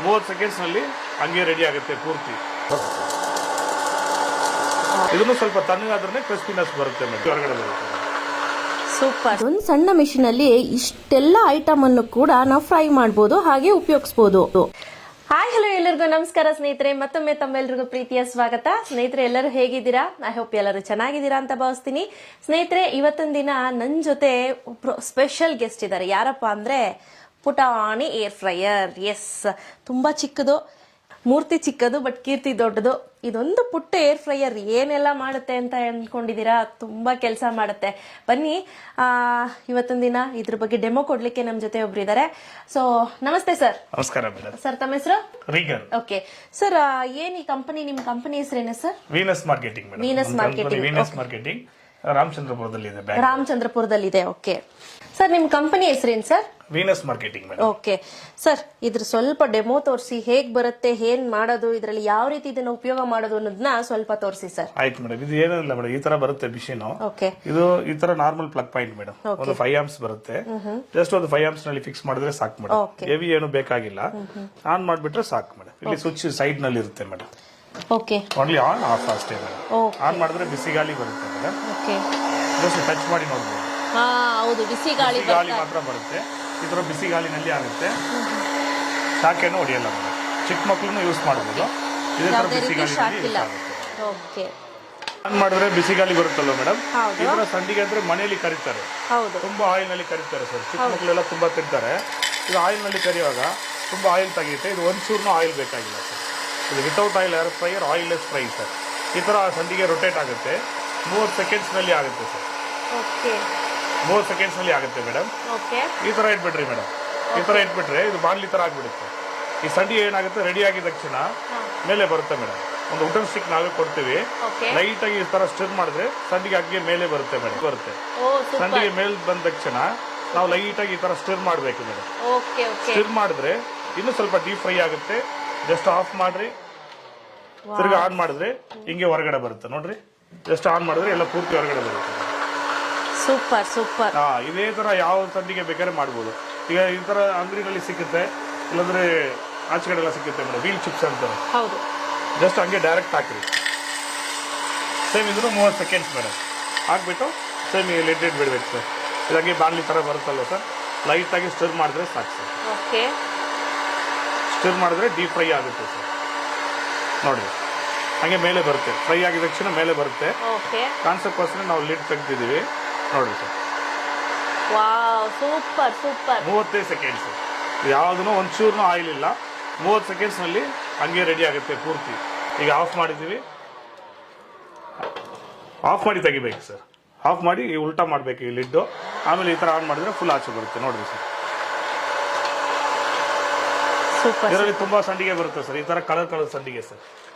30 seconds ನಲ್ಲಿ ಹಂಗೆ ready ಆಗುತ್ತೆ ಪೂರ್ತಿ. ಇದನ್ನು ಸ್ವಲ್ಪ ತಣ್ಣಗಾದ್ರೆ ಕ್ರಿಸ್ಪಿನೆಸ್ ಬರುತ್ತೆ ಮೇಡಮ್, ಹೊರಗಡೆ ಬರುತ್ತೆ. ಸೂಪರ್. ಒಂದು ಸಣ್ಣ ಮಿಷಿನ್ ಅಲ್ಲಿ ಇಷ್ಟೆಲ್ಲ ಐಟಮ್ ಅನ್ನು ಕೂಡ ನಾವು ಫ್ರೈ ಮಾಡಬಹುದು, ಹಾಗೆ ಉಪಯೋಗಿಸಬಹುದು. ಹಾಯ್ ಹಲೋ ಎಲ್ಲರಿಗೂ ನಮಸ್ಕಾರ ಸ್ನೇಹಿತರೆ, ಮತ್ತೊಮ್ಮೆ ತಮ್ಮೆಲ್ಲರಿಗೂ ಪ್ರೀತಿಯ ಸ್ವಾಗತ. ಸ್ನೇಹಿತರೆ, ಎಲ್ಲರೂ ಹೇಗಿದ್ದೀರಾ? ಐ ಹೋಪ್ ಎಲ್ಲರೂ ಚೆನ್ನಾಗಿದ್ದೀರಾ ಅಂತ ಭಾವಿಸ್ತೀನಿ. ಸ್ನೇಹಿತರೆ, ಇವತ್ತಿನ ದಿನ ನನ್ನ ಜೊತೆ ಒಬ್ರು ಸ್ಪೆಷಲ್ ಗೆಸ್ಟ್ ಇದ್ದಾರೆ. ಯಾರಪ್ಪ ಅಂದ್ರೆ ಪುಟಾಣಿ ಏರ್ ಫ್ರೈಯರ್. ಎಸ್, ತುಂಬಾ ಚಿಕ್ಕದು, ಮೂರ್ತಿ ಚಿಕ್ಕದು ಬಟ್ ಕೀರ್ತಿ ದೊಡ್ಡದು. ಇದೊಂದು ಪುಟ್ಟ ಏರ್ ಫ್ರೈಯರ್ ಏನೆಲ್ಲ ಮಾಡುತ್ತೆ ಅಂತ ಅನ್ಕೊಂಡಿದ್ದೀರಾ? ತುಂಬಾ ಕೆಲಸ ಮಾಡುತ್ತೆ. ಬನ್ನಿ, ಇವತ್ತಿನ ದಿನ ಇದ್ರ ಬಗ್ಗೆ ಡೆಮೋ ಕೊಡ್ಲಿಕ್ಕೆ ನಮ್ಮ ಜೊತೆ ಒಬ್ರು ಇದ್ದಾರೆ. ಸೊ ನಮಸ್ತೆ ಸರ್. ನಮಸ್ಕಾರ ಮೇಡಮ್. ಸರ್, ತಮ್ಮ ಹೆಸರು? ರೀಗನ್. ಓಕೆ ಸರ್, ಏನ್ ಈ ಕಂಪನಿ, ನಿಮ್ ಕಂಪನಿ ಹೆಸರೇನು sir? Venus marketing madam. Venus marketing. Venus marketing ರಾಮಚಂದ್ರಪುರದಲ್ಲಿ ಇದೆ. ರಾಮಚಂದ್ರಪುರದಲ್ಲಿ ಇದೆ. ಓಕೆ ಸರ್, ನಿಮ್ ಕಂಪನಿ ಹೆಸರೇನು sir? Venus marketing madam. Okay sir, ಇದ್ರ ಸ್ವಲ್ಪ ಡೆಮೋ ತೋರಿಸಿ, ಹೇಗ್ ಬರುತ್ತೆ, ಏನ್ ಮಾಡೋದು, ಇದ್ರಲ್ಲಿ ಯಾವ ರೀತಿ ಇದನ್ನ ಉಪಯೋಗ ಮಾಡೋದು ಅನ್ನೋದನ್ನ ಸ್ವಲ್ಪ ತೋರಿಸಿ ಸರ್. ಆಯ್ತು ಮೇಡಮ್. ಇದು ಏನಿಲ್ಲ ಮೇಡಮ್, ಈ ತರ ಬರುತ್ತೆ ಮಿಷಿನ್. ಓಕೆ, ಇದು ಈ ತರ ನಾರ್ಮಲ್ ಪ್ಲಗ್ ಪಾಯಿಂಟ್ ಮೇಡಮ್. ಒಂದು 5 ಆಂಪ್ಸ್ ಬರುತ್ತೆ. ಜಸ್ಟ್ ಒಂದು 5 ಆಂಪ್ಸ್ ನಲ್ಲಿ ಫಿಕ್ಸ್ ಮಾಡಿದ್ರೆ ಸಾಕು ಮೇಡಮ್. ಹೆವಿ ಏನು ಬೇಕಾಗಿಲ್ಲ. ಆನ್ ಮಾಡ್ಬಿಟ್ರೆ ಸಾಕು ಮೇಡಮ್. ಇಲ್ಲಿ ಸ್ವಿಚ್ ಸೈಡ್ ನಲ್ಲಿ ಇರುತ್ತೆ madam. Okay, only on off ಅಷ್ಟೇ ಮೇಡಮ್. ಆನ್ ಮಾಡಿದ್ರೆ ಬಿಸಿ ಗಾಳಿ ಬರುತ್ತೆ ಮೇಡಮ್. ಓಕೆ, ಜಸ್ಟ್ ಟಚ್ ಮಾಡಿ ನೋಡ್ಬೋದು. ಹೌದು, ಬಿಸಿ ಗಾಳಿ ಮಾತ್ರ ಬರುತ್ತೆ. ಈ ತರ ಬಿಸಿ ಗಾಳಿನಲ್ಲಿ ಆಗುತ್ತೆ. ಶಾಖೆನೂ ಹೊಡೆಯಲ್ಲ ಮೇಡಮ್. ಚಿಕ್ಕ ಮಕ್ಕಳನ್ನು ಯೂಸ್ ಮಾಡಬಹುದು. ಇದೇ ತರ ಬಿಸಿ ಗಾಳಿ ಓಕೆ, ಆನ್ ಮಾಡಿದ್ರೆ ಬಿಸಿ ಗಾಳಿ ಬರುತ್ತಲ್ಲ ಮೇಡಮ್. ಈ ತರ ಸಂಡಿಗೆ ಅಂದ್ರೆ ಮನೆಯಲ್ಲಿ ಕರೀತಾರೆ. ಹೌದು, ತುಂಬಾ ಆಯಿಲ್ ನಲ್ಲಿ ಕರೀತಾರೆ ಸರ್. ಚಿಕ್ಕ ಮಕ್ಕಳೆಲ್ಲ ತುಂಬಾ ತಿಂತಾರೆ. ಇದು ಆಯಿಲ್ ನಲ್ಲಿ ಕರಿಯುವಾಗ ತುಂಬಾ ಆಯಿಲ್ ತೆಗೆಯುತ್ತೆ. ಇದು ಒಂಚೂರ್ನು ಆಯಿಲ್ ಬೇಕಾಗಿಲ್ಲ ಸರ್. ಇದು without oil air fryer, oilless fry sir. ಈ ತರ ಸಂಡಿಗೆ ರೊಟೇಟ್ ಆಗುತ್ತೆ. 30 ಸೆಕೆಂಡ್ಸ್ ನಲ್ಲಿ ಆಗುತ್ತೆ ಸರ್. ಓಕೆ, 30 ಸೆಕೆಂಡ್ಸ್ ನಲ್ಲಿ ಆಗುತ್ತೆ ಮೇಡಮ್. ಓಕೆ, ಈ ತರ ಇಟ್ಬಿಟ್ರಿ ಮೇಡಮ್. ಈ ತರ ಇಟ್ಬಿಟ್ರೆ ಇದು ಬಾಣ್ಲಿ ತರ ಆಗ್ಬಿಡುತ್ತೆ. ಈ ಸಂಡಿಗೆ ಏನಾಗುತ್ತೆ, ರೆಡಿ ಆಗಿದ ತಕ್ಷಣ ಮೇಲೆ ಬರುತ್ತೆ ಮೇಡಮ್. ಒಂದು ಊಟನ್ ಸ್ಟಿಕ್ ನಾವೇ ಕೊಡ್ತೀವಿ. ಲೈಟ್ ಆಗಿ ಈ ತರ ಸ್ಟಿರ್ ಮಾಡಿದ್ರೆ ಸಂಡಿಗೆ ಅಗ್ಗೆ ಮೇಲೆ ಬರುತ್ತೆ ಮೇಡಮ್. ಬರುತ್ತೆ ಸಂಡಿಗೆ ಮೇಲೆ ಬಂದ ತಕ್ಷಣ ನಾವು ಲೈಟ್ ಆಗಿ ಈ ತರ ಸ್ಟಿರ್ ಮಾಡ್ಬೇಕು ಮೇಡಮ್. ಸ್ಟಿರ್ ಮಾಡಿದ್ರೆ ಇನ್ನು ಸ್ವಲ್ಪ ಡೀಪ್ ಫ್ರೈ ಆಗುತ್ತೆ. ಜಸ್ಟ್ ಆಫ್ ಮಾಡ್ರಿ, ತಿರ್ಗಿ ಆನ್ ಮಾಡಿದ್ರೆ ಹಿಂಗೆ ಹೊರಗಡೆ ಬರುತ್ತೆ ನೋಡ್ರಿ. ಜಸ್ಟ್ ಆನ್ ಮಾಡಿದ್ರೆ ಎಲ್ಲ ಪೂರ್ತಿ ಹೊರಗಡೆ ಬರುತ್ತೆ. Super super. ಇದೇ ತರ ಯಾವ ಸಂಡಿಗೆ ಬೇಕಾದ್ರೆ ಮಾಡ್ಬೋದು. ಈಗ ಈ ತರ ಅಂಗಡಿನಲ್ಲಿ ಸಿಗುತ್ತೆ, ಇಲ್ಲಾಂದ್ರೆ ಆಚೆ ಕಡೆ ಎಲ್ಲ ಸಿಗುತ್ತೆ ಮೇಡಮ್. ವೀಲ್ ಚಿಪ್ಸ್ ಅಂತಾರೆ. ಹೌದು, ಜಸ್ಟ್ ಹಂಗೆ ಡೈರೆಕ್ಟ್ ಹಾಕ್ರಿ. ಸೇಮ್ ಇದ್ರು 30 ಸೆಕೆಂಡ್ಸ್ ಮೇಡಮ್. ಹಾಕ್ಬಿಟ್ಟು ಸೇಮ್ ಲಿಡ್ ಬಿಡ್ಬೇಕು ಸರ್. ಇದು ಹಂಗೆ ಬಾಣ್ಲಿ ತರ ಬರುತ್ತಲ್ವ ಸರ್. ಲೈಟ್ ಆಗಿ ಸ್ಟಿರ್ ಮಾಡಿದ್ರೆ ಸಾಕು ಸರ್. ಓಕೆ, ಸ್ಟಿರ್ ಮಾಡಿದ್ರೆ ಡೀಪ್ ಫ್ರೈ ಆಗುತ್ತೆ ಸರ್. ನೋಡ್ರಿ, ಹಂಗೆ ಮೇಲೆ ಬರುತ್ತೆ. ಫ್ರೈ ಆಗಿದ ತಕ್ಷಣ ಮೇಲೆ ಬರುತ್ತೆ. ಕಾನ್ಸೆಪ್ಟ್ಗೋಸ್ಕರ ನಾವು ಲಿಡ್ ತೆಗ್ದಿದ್ದೀವಿ ನೋಡ್ರಿ sir. Wow, super super. 35 seconds. ಯಾವುದೂ ಒಂಚೂರ್ನು ಆಯಿಲ್ ಇಲ್ಲ. 30 ಸೆಕೆಂಡ್ಸ್ ನಲ್ಲಿ ಹಂಗೆ ರೆಡಿ ಆಗುತ್ತೆ ಪೂರ್ತಿ. ಈಗ ಆಫ್ ಮಾಡಿದ್ದೀವಿ. ಆಫ್ ಮಾಡಿ ತೆಗಿಬೇಕು ಸರ್. ಆಫ್ ಮಾಡಿ ಉಲ್ಟಾ ಮಾಡಬೇಕು ಈ ಲಿಡ್ಡು. ಆಮೇಲೆ ಈ ತರ ಆನ್ ಮಾಡಿದ್ರೆ ಫುಲ್ ಆಚೆ ಬರುತ್ತೆ ನೋಡ್ರಿ ಸರ್. ಇದರಲ್ಲಿ ತುಂಬಾ ಸಂಡಿಗೆ ಬರುತ್ತೆ ಸರ್. ಈ ತರ ಕಲರ್ ಕಲರ್ ಸಂಡಿಗೆ ಸರ್.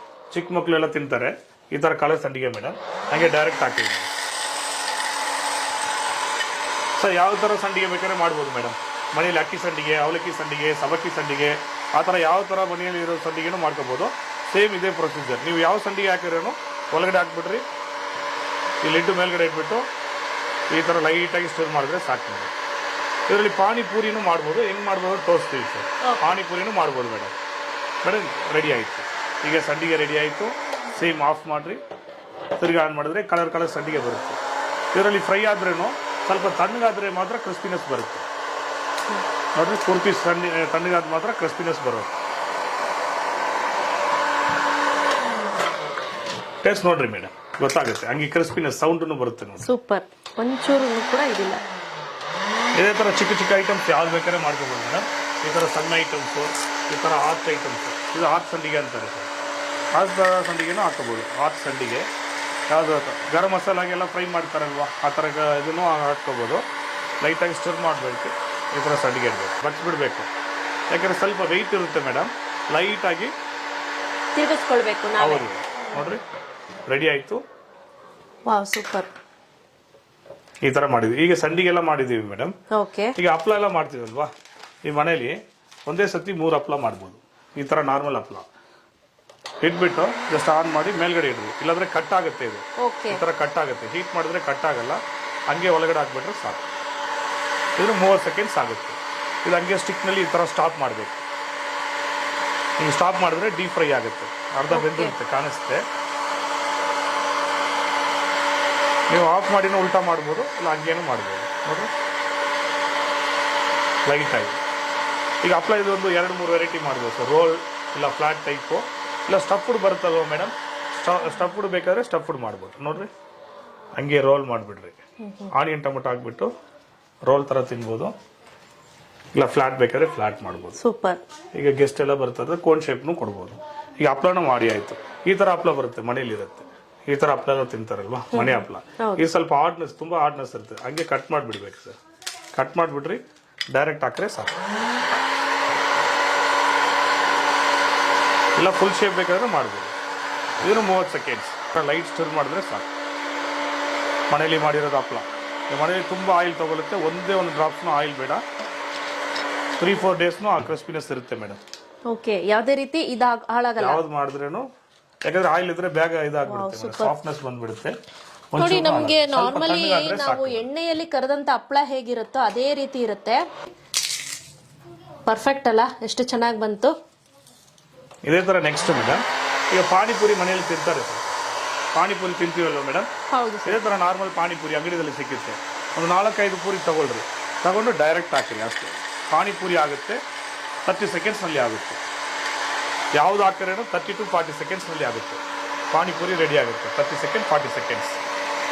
ಚಿಕ್ಕ ಮಕ್ಕಳೆಲ್ಲ ತಿಂತಾರೆ ಈ ತರ ಕಲರ್ ಸಂಡಿಗೆ ಮೇಡಮ್. ಹಂಗೆ ಡೈರೆಕ್ಟ್ ಹಾಕಿವಿ ಸರ್. ಯಾವ ತರ ಸಂಡಿಗೆ ಬೇಕಾದ್ರೆ ಮಾಡ್ಬೋದು ಮೇಡಮ್. ಮನೇಲಿ ಅಕ್ಕಿ ಸಂಡಿಗೆ, ಅವಲಕ್ಕಿ ಸಂಡಿಗೆ, ಸಬಕ್ಕಿ ಸಂಡಿಗೆ, ಆ ಥರ ಯಾವ ಥರ ಮನೆಯಲ್ಲಿ ಇರೋ ಸಂಡಿಗೆನೂ ಮಾಡ್ಕೋಬೋದು. ಸೇಮ್ ಇದೇ ಪ್ರೊಸೀಜರ್. ನೀವು ಯಾವ ಸಂಡಿಗೆ ಹಾಕಿರೋನು ಒಳಗಡೆ ಹಾಕ್ಬಿಟ್ರಿ, ಈ ಲಿಡ್ಡು ಮೇಲ್ಗಡೆ ಇಟ್ಬಿಟ್ಟು ಈ ಥರ ಲೈಟಾಗಿ ಸ್ಟಿರ್ ಮಾಡಿದ್ರೆ ಸಾಕು ಮೇಡಮ್. ಇದರಲ್ಲಿ ಪಾನಿಪೂರಿನೂ ಮಾಡ್ಬೋದು. ಹೆಂಗೆ ಮಾಡ್ಬೋದು ತೋರಿಸ್ತೀವಿ ಸರ್. ಪಾನಿಪೂರಿನೂ ಮಾಡ್ಬೋದು ಮೇಡಮ್. ಮೇಡಮ್ ರೆಡಿ ಆಯಿತು. ಈಗ ಸಂಡಿಗೆ ರೆಡಿ ಆಯಿತು. ಸೇಮ್ ಆಫ್ ಮಾಡಿರಿ, ತಿರ್ಗಿ ಆನ್ ಮಾಡಿದ್ರೆ ಕಲರ್ ಕಲರ್ ಸಂಡಿಗೆ ಬರುತ್ತೆ. ಇದರಲ್ಲಿ ಫ್ರೈ ಆದ್ರೂ ಸ್ವಲ್ಪ ತಣ್ಣಗಾದ್ರೆ ಮಾತ್ರ ಕ್ರಿಸ್ಪಿನೆಸ್ ಬರುತ್ತೆ ನೋಡ್ರಿ. ಪೂರ್ತಿ ತಣ್ಣಗಾದ ಮಾತ್ರ ಕ್ರಿಸ್ಪಿನೆಸ್ ಬರುತ್ತೆ. ಟೇಸ್ಟ್ ನೋಡ್ರಿ ಮೇಡಮ್, ಗೊತ್ತಾಗುತ್ತೆ. ಹಂಗೆ ಕ್ರಿಸ್ಪಿನೆಸ್ ಸೌಂಡ್ನು ಬರುತ್ತೆ ನೋಡಿ. ಸೂಪರ್. ಒಂಚೂರು ಕೂಡ ಇದಿಲ್ಲ. ಇದೇ ತರ ಚಿಕ್ಕ ಚಿಕ್ಕ ಐಟಮ್ಸ್ ಯಾವ್ದು ಬೇಕಾದ್ರೆ ಮಾಡ್ಕೋಬೋದು ಮೇಡಮ್. ಈ ತರ ಸಣ್ಣ ಐಟಮ್ಸು, ಈ ತರ ಆರ್ಟ್ ಐಟಮ್ಸ್, ಇದು ಆರ್ಟ್ ಸಂಡಿಗೆ ಅಂತಾರೆ ಸರ್. ಆರ್ಟ್ ಸಂಡಿಗೆನೂ ಹಾಕೋಬೋದು. ಆರ್ಟ್ ಸಂಡಿಗೆ ಯಾವುದು ಗರಂ ಮಸಾಲಾಗೆಲ್ಲ ಫ್ರೈ ಮಾಡ್ತಾರಲ್ವ, ಆ ಥರ ಇದನ್ನು ಹಾಕ್ಕೋಬೋದು. ಲೈಟಾಗಿ ಸ್ಟಿರ್ ಮಾಡಬೇಕು. ಈ ಥರ ಸಂಡಿಗೆ ಇಡಬೇಕು, ಬಚ್ಚಿಬಿಡ್ಬೇಕು. ಯಾಕಂದರೆ ಸ್ವಲ್ಪ ವೆಯ್ಟ್ ಇರುತ್ತೆ ಮೇಡಮ್. ಲೈಟಾಗಿ ತಿರುಗಿಸ್ಕೊಳ್ಬೇಕು. ಹೌದು ನೋಡ್ರಿ, ರೆಡಿ ಆಯಿತು. Wow, super. ಈ ಥರ ಮಾಡಿದ್ವಿ. ಈಗ ಸಂಡಿಗೆಲ್ಲ ಮಾಡಿದ್ದೀವಿ ಮೇಡಮ್. ಓಕೆ, ಈಗ ಹಪ್ಪಳ ಎಲ್ಲ ಮಾಡ್ತೀವಲ್ವಾ, ಈ ಮನೇಲಿ ಒಂದೇ ಸತಿ 3 ಹಪ್ಪಳ ಮಾಡ್ಬೋದು. ಈ ಥರ ನಾರ್ಮಲ್ ಹಪ್ಪಳ ಇಟ್ಬಿಟ್ಟು ಜಸ್ಟ್ ಆನ್ ಮಾಡಿ ಮೇಲ್ಗಡೆ ಇಡ್ರಿ. ಇಲ್ಲಾಂದ್ರೆ ಕಟ್ ಆಗುತ್ತೆ. ಇದು ಈ ಥರ ಕಟ್ ಆಗುತ್ತೆ. ಹೀಟ್ ಮಾಡಿದ್ರೆ ಕಟ್ ಆಗಲ್ಲ. ಹಂಗೆ ಒಳಗಡೆ ಹಾಕ್ಬಿಟ್ರೆ ಸಾಕು. ಇದು 30 ಸೆಕೆಂಡ್ಸ್ ಆಗುತ್ತೆ. ಇದು ಹಂಗೆ ಸ್ಟಿಕ್ನಲ್ಲಿ ಈ ಥರ ಸ್ಟಾಪ್ ಮಾಡಬೇಕು. ನೀವು ಸ್ಟಾಪ್ ಮಾಡಿದ್ರೆ ಡೀಪ್ ಫ್ರೈ ಆಗುತ್ತೆ, ಅರ್ಧ ಬೆಂದಿರುತ್ತೆ ಕಾಣಿಸುತ್ತೆ. ನೀವು ಆಫ್ ಮಾಡಿನೂ ಉಲ್ಟಾ ಮಾಡ್ಬೋದು, ಇಲ್ಲ ಹಂಗೇನೂ ಮಾಡ್ಬೋದು ನೋಡಿರಿ ಲೈಟಾಗಿ. ಈಗ ಹಪ್ಪಳ ಇದೊಂದು 2-3 ವೆರೈಟಿ ಮಾಡ್ಬೋದು ಸರ್. ರೋಲ್ ಇಲ್ಲ ಫ್ಲಾಟ್ ಟೈಪು ಇಲ್ಲ ಸ್ಟಫ್ಡ್ ಬರುತ್ತಲ್ವ ಮೇಡಮ್, ಸ್ಟಫ್ಡ್ ಬೇಕಾದರೆ ಸ್ಟಫ್ಡ್ ಮಾಡ್ಬೋದು ನೋಡಿರಿ. ಹಂಗೆ ರೋಲ್ ಮಾಡಿಬಿಡ್ರಿ, ಆನಿಯನ್ ಟೊಮೊಟೊ ಹಾಕ್ಬಿಟ್ಟು ರೋಲ್ ಥರ ತಿನ್ಬೋದು, ಇಲ್ಲ ಫ್ಲಾಟ್ ಬೇಕಾದ್ರೆ ಫ್ಲಾಟ್ ಮಾಡ್ಬೋದು. ಸೂಪರ್. ಈಗ ಗೆಸ್ಟ್ ಎಲ್ಲ ಬರ್ತದೆ ಕೋನ್ ಶೇಪ್ನು ಕೊಡ್ಬೋದು. ಈಗ ಹಪ್ಳನೂ ಮಾಡಿ ಆಯಿತು. ಈ ಥರ ಹಪ್ಳ ಬರುತ್ತೆ ಮನೇಲಿರುತ್ತೆ, ಈ ಥರ ಹಪ್ಳ ತಿಂತಾರಲ್ವಾ ಮನೆ ಹಪ್ಳ. ಇದು ಸ್ವಲ್ಪ ಹಾರ್ಡ್ನೆಸ್, ತುಂಬ ಹಾರ್ಡ್ನೆಸ್ ಇರುತ್ತೆ. ಹಂಗೆ ಕಟ್ ಮಾಡಿಬಿಡ್ಬೇಕು ಸರ್. ಕಟ್ ಮಾಡಿಬಿಡ್ರಿ, ಡೈರೆಕ್ಟ್ ಹಾಕ್ರೆ ಸಾಕು. ಇಲ್ಲ ಫುಲ್ ಶೇಪ್ ಬೇಕಾದ್ರೆ ಮಾಡ್ಬೋದು. ಇದನ್ನು 30 ಸೆಕೆಂಡ್ಸ್ ಲೈಟ್ ಸ್ಟಿರ್ ಮಾಡಿದ್ರೆ ಸಾಕು. ಮನೇಲಿ ಮಾಡಿರೋದು ಹಪ್ಳ. ಮನೇಲಿ ತುಂಬ ಆಯಿಲ್ ತೊಗೊಳುತ್ತೆ, ಒಂದೇ ಒಂದು ಡ್ರಾಪ್ಸ್ನೂ ಆಯಿಲ್ ಬೇಡ. 3-4 ಡೇಸ್ನು ಆ ಕ್ರಿಸ್ಪಿನೆಸ್ ಇರುತ್ತೆ ಮೇಡಮ್. ಓಕೆ, ಯಾವುದೇ ರೀತಿ ಇದು ಹಾಳಾಗಲ್ಲ. ಯಾವ್ದು ಮಾಡಿದ್ರೇನು, ಯಾಕಂದ್ರೆ ಆಯಿಲ್ ಇದ್ರೆ ಬೇಗ ಇದಾಗ್ಬಿಡುತ್ತೆ, ಸಾಫ್ಟ್ನೆಸ್ ಬಂದ್ಬಿಡುತ್ತೆ. ನೋಡಿ, ನಮಗೆ ನಾರ್ಮಲಿ ನಾವು ಎಣ್ಣೆಯಲ್ಲಿ ಕರೆದಂತ ಹಪ್ಪಳ ಹೇಗಿರುತ್ತೋ ಅದೇ ರೀತಿ ಇರುತ್ತೆ. ಪರ್ಫೆಕ್ಟ್ ಅಲ್ಲ, ಎಷ್ಟು ಚೆನ್ನಾಗಿ ಬಂತು. ಇದೇ ತರ ನೆಕ್ಸ್ಟ್ ಮೇಡಮ್, ಈಗ ಪಾನಿಪುರಿ ಮನೆಯಲ್ಲಿ ತಿಂತಾರೆ ಸರ್. ಪಾನಿಪುರಿ ತಿಂತೀವಲ್ವ ಮೇಡಮ್, ಹೌದು. ಇದೇ ತರ ನಾರ್ಮಲ್ ಪಾನಿಪುರಿ ಅಂಗಡಿಯಲ್ಲಿ ಸಿಕ್ಕುತ್ತೆ. ಒಂದು 4-5 ಪೂರಿ ತಗೊಳ್ರಿ, ತಗೊಂಡು ಡೈರೆಕ್ಟ್ ಹಾಕಿರಿ ಅಷ್ಟೇ. ಪಾನಿಪುರಿ ಆಗುತ್ತೆ, 30 ಸೆಕೆಂಡ್ಸ್ನಲ್ಲಿ ಆಗುತ್ತೆ. ಯಾವ್ದು ಹಾಕಿರೇನೋ 30 to 40 ಸೆಕೆಂಡ್ಸ್ನಲ್ಲಿ ಆಗುತ್ತೆ. ಪಾನಿಪುರಿ ರೆಡಿ ಆಗುತ್ತೆ. 30 ಸೆಕೆಂಡ್ 40 ಸೆಕೆಂಡ್ಸ್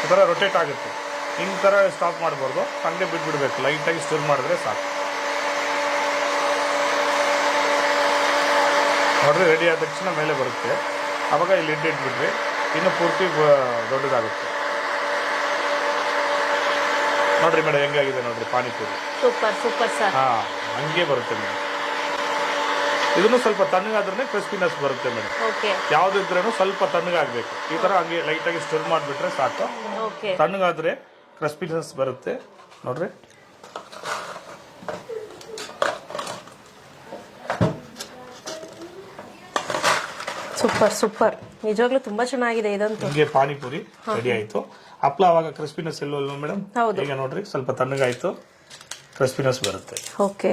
ಈ ಥರ ರೊಟೇಟ್ ಆಗುತ್ತೆ. ಹಿಂಗೆ ಥರ ಸ್ಟಾಪ್ ಮಾಡಬಾರ್ದು, ಹಂಗೆ ಬಿಟ್ಬಿಡ್ಬೇಕು. ಲೈಟಾಗಿ ಸ್ಟಿರ್ ಮಾಡಿದ್ರೆ ಸಾಕು. ನೋಡ್ರಿ, ರೆಡಿ ಆದ ತಕ್ಷಣ ಮೇಲೆ ಬರುತ್ತೆ. ಆವಾಗ ಇಲ್ಲಿ ಇಟ್ಬಿಟ್ರಿ, ಇನ್ನು ಪೂರ್ತಿ ದೊಡ್ಡದಾಗುತ್ತೆ. ನೋಡ್ರಿ ಮೇಡಮ್ ಹೆಂಗಾಗಿದೆ ನೋಡ್ರಿ ಪಾನಿಪುರಿ. Super super sir. ಹಾಂ, ಹಂಗೆ ಬರುತ್ತೆ ಮೇಡಮ್. ಇದನ್ನು ಸ್ವಲ್ಪ ತಣ್ಣಗಾದ್ರೆ ಕ್ರಿಸ್ಪಿನೆಸ್ ಬರುತ್ತೆ ಮೇಡಮ್. ಓಕೆ. ಯಾವುದಿದ್ರೂ ಸ್ವಲ್ಪ ತಣ್ಣಗಾಗಬೇಕು. ಈ ಥರ ಹಂಗೆ ಲೈಟಾಗಿ ಸ್ಟಿರ್ ಮಾಡಿಬಿಟ್ರೆ ಸಾಕು. ಓಕೆ. ತಣ್ಣಗಾದ್ರೆ ಕ್ರಿಸ್ಪಿನೆಸ್ ಬರುತ್ತೆ ನೋಡ್ರಿ. ಸೂಪರ್ ಸೂಪರ್, ನಿಜವಾಗ್ಲೂ ತುಂಬಾ ಚೆನ್ನಾಗಿದೆ ಇದಂತೂ. ಹಿಂಗೆ ಪಾನಿಪುರಿ ರೆಡಿ ಆಯ್ತು. ಹಪ್ಳ ಅವಾಗ ಕ್ರಿಸ್ಪಿನೆಸ್ ಇಲ್ಲವಲ್ಲ ಮೇಡಮ್? ಈಗ ನೋಡ್ರಿ ಸ್ವಲ್ಪ ತಣ್ಣಗಾಯ್ತು, ಕ್ರಿಸ್ಪಿನೆಸ್ ಬರುತ್ತೆ. ಓಕೆ.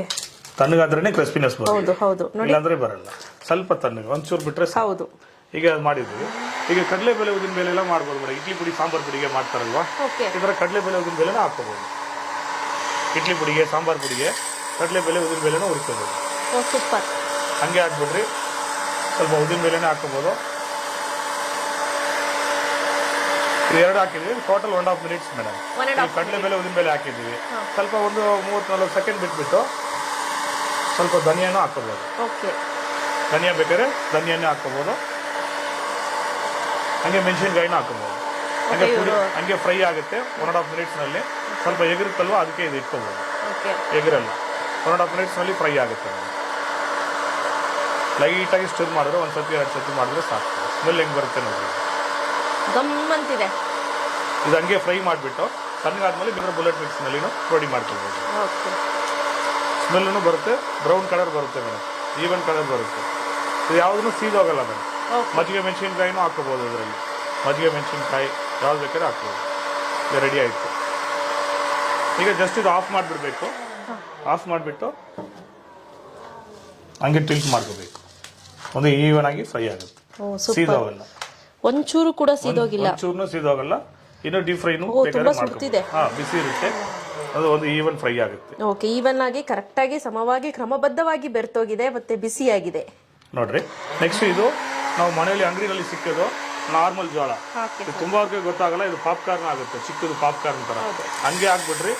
ತಣ್ಣಗಾದ್ರೇನೆ ಕ್ರಿಸ್ಪಿನೆಸ್ ಬರುತ್ತೆ. ಹೌದು ಹೌದು. ಇಲ್ಲಾಂದ್ರೆ ಬರಲ್ಲ. ಸ್ವಲ್ಪ ತಣ್ಣಗೆ ಒಂಚೂರು ಬಿಟ್ರೆ ಹೌದು. ಈಗ ಅದು ಮಾಡಿದ್ವಿ. ಈಗ ಕಡಲೆಬೇಳೆ ಉದ್ದಿನ ಬೇಳೆ ಎಲ್ಲ ಮಾಡ್ಬೋದು ಮೇಡಮ್. ಇಡ್ಲಿ ಪುಡಿ ಸಾಂಬಾರ್ ಪುಡಿಗೆ ಮಾಡ್ತಾರಲ್ವಾ, ಈ ಥರ ಕಡಲೆಬೇಳೆ ಉದ್ದಿನ ಬೇಳೆನ ಹಾಕೋಬಹುದು. ಇಡ್ಲಿ ಪುಡಿಗೆ ಸಾಂಬಾರ್ ಪುಡಿಗೆ ಕಡಲೆಬೇಳೆ ಉದ್ದಿನ ಬೇಳೆನ ಹುರ್ಕೋಬಹುದು. ಸೂಪರ್. ಹಂಗೆ ಹಾಕ್ಬಿಡ್ರಿ, ಸ್ವಲ್ಪ ಉದ್ದಿನ ಬೇಳೆನೇ ಹಾಕೋಬಹುದು. ಎರಡು ಹಾಕಿದ್ವಿ, ಟೋಟಲ್ 1.5 ಮಿನಿಟ್ಸ್ ಮೇಡಮ್. ಕಡಲೆಬೇಳೆ ಉದ್ದಿನ ಬೇಳೆ ಹಾಕಿದ್ವಿ, ಸ್ವಲ್ಪ ಒಂದು 30-40 ಸೆಕೆಂಡ್ ಬಿಟ್ಬಿಟ್ಟು ಸ್ವಲ್ಪ ಧನಿಯಾನು ಹಾಕೋಬಹುದು. ಓಕೆ. ಧನಿಯಾ ಬೇಕಾದ್ರೆ ಧನಿಯಾನೇ ಹಾಕೋಬಹುದು. ಹಂಗೆ ಮೆಣಸಿನಕಾಯಿನ ಹಾಕೋಬಹುದು. ಹಂಗೆ ಪುಡಿ ಹಂಗೆ ಫ್ರೈ ಆಗುತ್ತೆ 1.5 ಮಿನಿಟ್ಸ್ನಲ್ಲಿ. ಸ್ವಲ್ಪ ಎಗರುತ್ತಲ್ವ, ಅದಕ್ಕೆ ಇದು ಇಟ್ಕೋಬಹುದು. ಎಗರಲ್ಲ, 1.5 ಮಿನಿಟ್ಸ್ನಲ್ಲಿ ಫ್ರೈ ಆಗುತ್ತೆ. ಲೈಟಾಗಿ ಸ್ಟಿರ್ ಮಾಡಿದ್ರೆ 1 ಸತಿ 2 ಸತಿ ಮಾಡಿದ್ರೆ ಸಾಕು. ಸ್ಮೆಲ್ ಹೆಂಗೆ ಬರುತ್ತೆ ನೋಡ್ರಿ, ಗಮ್ಮಂತಿದೆ. ಇದು ಹಂಗೆ ಫ್ರೈ ಮಾಡಿಬಿಟ್ಟು ತಣ್ಣಗಾದ್ಮೇಲೆ ಬೇಕಾದ್ರೆ ಬುಲೆಟ್ ಮಿಕ್ಸ್ನಲ್ಲಿ ರೆಡಿ ಮಾಡ್ಕೊಬೋದು. ಸ್ಮೆಲ್ಲೂ ಬರುತ್ತೆ, ಬ್ರೌನ್ ಕಲರ್ ಬರುತ್ತೆ ಮೇಡಮ್, ಈವನ್ ಕಲರ್ ಬರುತ್ತೆ. ಇದು ಯಾವುದೂ ಸೀದೋಗಲ್ಲ ಮೇಡಮ್. ಮಜ್ಜಿಗೆ ಮೆಣಸಿನ್ಕಾಯಿನೂ ಹಾಕೋಬೋದು ಅದರಲ್ಲಿ. ಮಜ್ಜಿಗೆ ಮೆಣಸಿನ್ಕಾಯಿ ಯಾವ್ದು ಬೇಕಾದ್ರೆ ಹಾಕ್ಬೋದು. ಇದು ರೆಡಿ ಆಯಿತು. ಈಗ ಜಸ್ಟ್ ಇದು ಆಫ್ ಮಾಡಿಬಿಡ್ಬೇಕು. ಆಫ್ ಮಾಡಿಬಿಟ್ಟು ಹಂಗೆ ಟಿಲ್ಟ್ ಮಾಡ್ಕೋಬೇಕು. ಒಂದು ಈವನ್ ಆಗಿ ಫ್ರೈ ಆಗುತ್ತೆ, ಸೀದೋಗಲ್ಲ. ಒಂಚೂರು ಕೂಡ ಸೀದೋಗಿಲ್ಲ, ಒಂಚೂರು ಸೀದೋಗಲ್ಲ. ಇನ್ನು ಡೀಪ್ ಫ್ರೈನು ಸುಡ್ತಿದೆ. ಬಿಸಿ ಇರುತ್ತೆ, ಅದು ಒಂದು ಈವನ್ ಫ್ರೈ ಆಗುತ್ತೆ. ಓಕೆ, ಈವನ್ ಆಗಿ ಕರೆಕ್ಟ್ ಆಗಿ ಸಮವಾಗಿ ಕ್ರಮಬದ್ಧವಾಗಿ ಬೆರ್ತೋಗಿದೆ ಮತ್ತೆ ಬಿಸಿಯಾಗಿದೆ ನೋಡ್ರಿ. ನೆಕ್ಸ್ಟ್ ಇದು ನಾವು ಮನೆಯಲ್ಲಿ ಅಂಗಡಿನಲ್ಲಿ ಸಿಕ್ಕೋದು ನಾರ್ಮಲ್ ಜೋಳ. ಇದು ತುಂಬಾ ಗೊತ್ತಾಗಲ್ಲ, ಇದು ಪಾಪ್ಕಾರ್ನ್ ಆಗುತ್ತೆ, ಚಿಕ್ಕದು ಪಾಪ್ಕಾರ್ನ್ ತರ. ಹಂಗೆ ಹಾಕ್ಬಿಟ್ರಿ,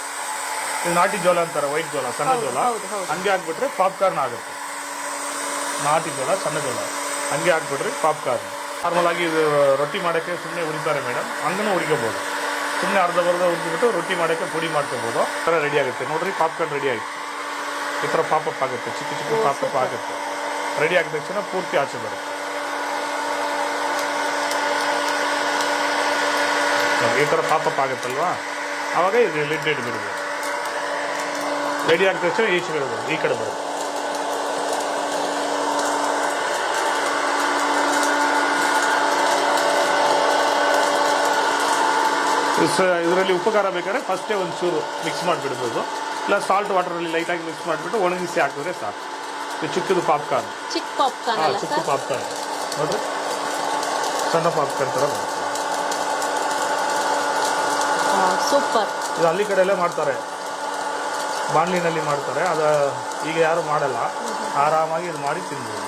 ಇದು ನಾಟಿ ಜೋಳ ಅಂತಾರೆ, ವೈಟ್ ಜೋಳ, ಸಣ್ಣ ಜೋಳ. ಹಂಗೆ ಹಾಕ್ಬಿಟ್ರೆ ಪಾಪ್ಕಾರ್ನ್ ಆಗುತ್ತೆ. ನಾಟಿ ಜೋಳ, ಸಣ್ಣ ಜೋಳ ಹಂಗೆ ಹಾಕ್ಬಿಟ್ರಿ ಪಾಪ್ಕಾರ್ನ್. ನಾರ್ಮಲ್ ಆಗಿ ಇದು ರೊಟ್ಟಿ ಮಾಡೋಕ್ಕೆ ಸುಮ್ಮನೆ ಉರಿತಾರೆ ಮೇಡಮ್, ಹಂಗೂ ಉರಿಕೋಬೋದು. ಸುಮ್ಮನೆ ಅರ್ಧ ಉರಿದ್ಬಿಟ್ಟು ರೊಟ್ಟಿ ಮಾಡೋಕ್ಕೆ ಪುಡಿ ಮಾಡ್ಕೋಬೋದು. ಈ ಥರ ರೆಡಿ ಆಗುತ್ತೆ ನೋಡ್ರಿ. ಪಾಪ್ಕಾರ್ನ್ ರೆಡಿ ಆಯಿತು. ಈ ಥರ ಪಾಪಪ್ ಆಗುತ್ತೆ, ಚಿಕ್ಕ ಚಿಕ್ಕ ಪಾಪಪ್ ಆಗುತ್ತೆ. ರೆಡಿ ಆಗಿದ ತಕ್ಷಣ ಪೂರ್ತಿ ಆಚೆ ಬರುತ್ತೆ. ಈ ಥರ ಪಾಪಪ್ ಆಗುತ್ತಲ್ವಾ, ಆವಾಗ ಇದು ಲಿಡ್ ಇಟ್ಬಿಡ್ಬೋದು. ರೆಡಿ ಆಗಿದ ತಕ್ಷಣ ಈಚೆ ಬಿಡ್ಬೋದು, ಈ ಕಡೆ ಬರುತ್ತೆ. ಇದರಲ್ಲಿ ಉಪ್ಪು ಖಾರ ಬೇಕಾದ್ರೆ ಫಸ್ಟೇ ಒಂಚೂರು ಮಿಕ್ಸ್ ಮಾಡಿಬಿಡ್ಬೋದು. ಇಲ್ಲ ಸಾಲ್ಟ್ ವಾಟರಲ್ಲಿ ಲೈಟಾಗಿ ಮಿಕ್ಸ್ ಮಾಡಿಬಿಟ್ಟು ಒಣಗಿಸಿ ಹಾಕಿದ್ರೆ ಸಾಕು. ಇದು ಚಿಕ್ಕದು ಪಾಪ್ಕಾರ್ನ್. ಚಿಕ್ಕ ಪಾಪ್ಕಾರ್ನ್ ಅಲ್ಲ ಚಿಕ್ಕ ಸರ್? ಪಾಪ್ಕಾರ್ನ್ ನೋಡ್ರಿ, ಸಣ್ಣ ಪಾಪ್ಕಾರ್ನ್ ಥರ ಬರುತ್ತೆ. ಸೂಪರ್. ಇದು ಹಳ್ಳಿ ಕಡೆ ಎಲ್ಲ ಮಾಡ್ತಾರೆ, ಬಾಣ್ಲಿನಲ್ಲಿ ಮಾಡ್ತಾರೆ. ಅದು ಈಗ ಯಾರು ಮಾಡಲ್ಲ, ಆರಾಮಾಗಿ ಇದು ಮಾಡಿ ತಿನ್ಬೋದು.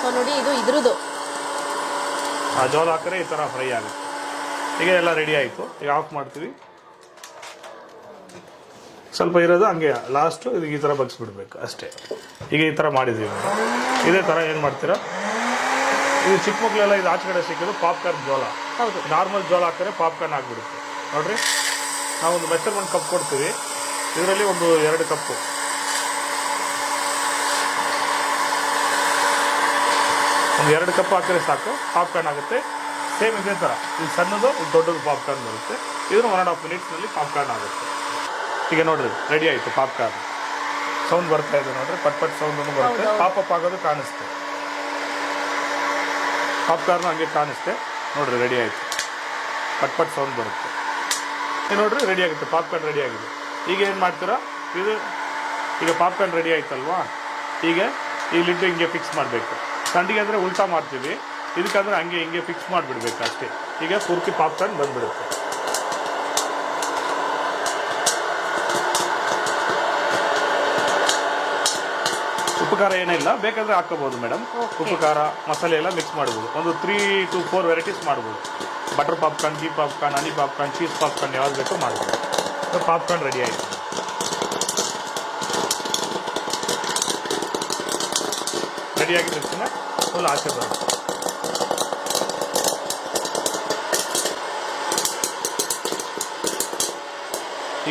ಸೊ ನೋಡಿ, ಇದು ಇದ್ರದ್ದು ಆ ಜೋಳ ಹಾಕಿದ್ರೆ ಈ ಥರ ಫ್ರೈ ಆಗುತ್ತೆ. ಈಗ ಎಲ್ಲ ರೆಡಿ ಆಯಿತು. ಈಗ ಆಫ್ ಮಾಡ್ತೀವಿ. ಸ್ವಲ್ಪ ಇರೋದು ಹಂಗೆ ಲಾಸ್ಟು ಇದು ಈ ಥರ ಬಗ್ಸ್ಬಿಡ್ಬೇಕು ಅಷ್ಟೇ. ಈಗ ಈ ಥರ ಮಾಡಿದ್ವಿ. ಇದೇ ಥರ ಏನು ಮಾಡ್ತೀರಾ, ಇದು ಚಿಕ್ಕ ಮಕ್ಕಳೆಲ್ಲ ಇದು ಆಚೆ ಕಡೆ ಸಿಕ್ಕಿದ್ದು ಪಾಪ್ಕಾರ್ನ್ ಜೋಳ. ಹೌದು. ನಾರ್ಮಲ್ ಜೋಳ ಹಾಕಿದ್ರೆ ಪಾಪ್ಕಾರ್ನ್ ಆಗಿಬಿಡುತ್ತೆ. ನೋಡಿರಿ, ನಾವೊಂದು ಮೆಷರ್ಮೆಂಟ್ ಕಪ್ ಕೊಡ್ತೀವಿ. ಇದರಲ್ಲಿ ಒಂದು 2 ಕಪ್ಪು, ಒಂದು 2 ಕಪ್ ಹಾಕಿದ್ರೆ ಸಾಕು, ಪಾಪ್ಕಾರ್ನ್ ಆಗುತ್ತೆ. ಸೇಮ್ ಇದೇ ಥರ ಇದು ಸಣ್ಣದು, ಇದು ದೊಡ್ಡದು ಪಾಪ್ಕಾರ್ನ್ ಬರುತ್ತೆ. ಇದನ್ನು 1.5 ಮಿನಿಟ್ಸ್ನಲ್ಲಿ ಪಾಪ್ಕಾರ್ನ್ ಆಗುತ್ತೆ. ಈಗ ನೋಡ್ರಿ, ರೆಡಿ ಆಯಿತು ಪಾಪ್ಕಾರ್ನ್. ಸೌಂಡ್ ಬರ್ತಾ ಇದೆ ನೋಡ್ರಿ, ಪಟ್ ಪಟ್ ಸೌಂಡನ್ನು ಬರುತ್ತೆ. ಪಾಪಪ್ ಆಗೋದು ಕಾಣಿಸುತ್ತೆ. ಪಾಪ್ಕಾರ್ನ್ ಹಂಗೆ ಕಾಣಿಸುತ್ತೆ ನೋಡ್ರಿ, ರೆಡಿ ಆಯಿತು. ಪಟ್ ಪಟ್ ಸೌಂಡ್ ಬರುತ್ತೆ. ಈಗ ನೋಡ್ರಿ, ರೆಡಿ ಆಗುತ್ತೆ, ಪಾಪ್ಕಾರ್ನ್ ರೆಡಿ ಆಗಿದೆ. ಈಗ ಏನು ಮಾಡ್ತೀರಾ, ಇದು ಈಗ ಪಾಪ್ಕಾರ್ನ್ ರೆಡಿ ಆಯ್ತಲ್ವಾ, ಈಗ ಈ ಲಿಡ್ ಹಿಂಗೆ ಫಿಕ್ಸ್ ಮಾಡಬೇಕು. ಸಂಡಿಗೆ ಅಂದರೆ ಉಲ್ಟಾ ಮಾಡ್ತೀವಿ, ಇದಕ್ಕಾದ್ರೆ ಹಂಗೆ ಹಿಂಗೆ ಫಿಕ್ಸ್ ಮಾಡಿಬಿಡ್ಬೇಕು ಅಷ್ಟೇ. ಈಗ ಪೂರ್ತಿ ಪಾಪ್ಕಾರ್ನ್ ಬಂದ್ಬಿಡುತ್ತೆ. ಉಪ್ಪು ಖಾರ ಏನಿಲ್ಲ, ಬೇಕಾದರೆ ಹಾಕೋಬೋದು ಮೇಡಮ್. ಉಪ್ಪು ಖಾರ ಮಸಾಲೆ ಎಲ್ಲ ಮಿಕ್ಸ್ ಮಾಡ್ಬೋದು. ಒಂದು 3 to 4 ವೆರೈಟೀಸ್ ಮಾಡ್ಬೋದು. ಬಟರ್ ಪಾಪ್ಕಾರ್ನ್, ಗೀ ಪಾಪ್ಕಾರ್ನ್, ಹನಿ ಪಾಪ್ಕಾರ್ನ್, ಚೀಸ್ ಪಾಪ್ಕಾರ್ನ್ ಯಾವ್ದು ಬೇಕೋ ಮಾಡ್ಬೋದು. ಪಾಪ್ಕಾರ್ನ್ ರೆಡಿ ಆಯಿತು. ರೆಡಿ ಆಗಿದ ತಕ್ಷಣ ಫುಲ್ ಆಚೆ ಬರುತ್ತೆ.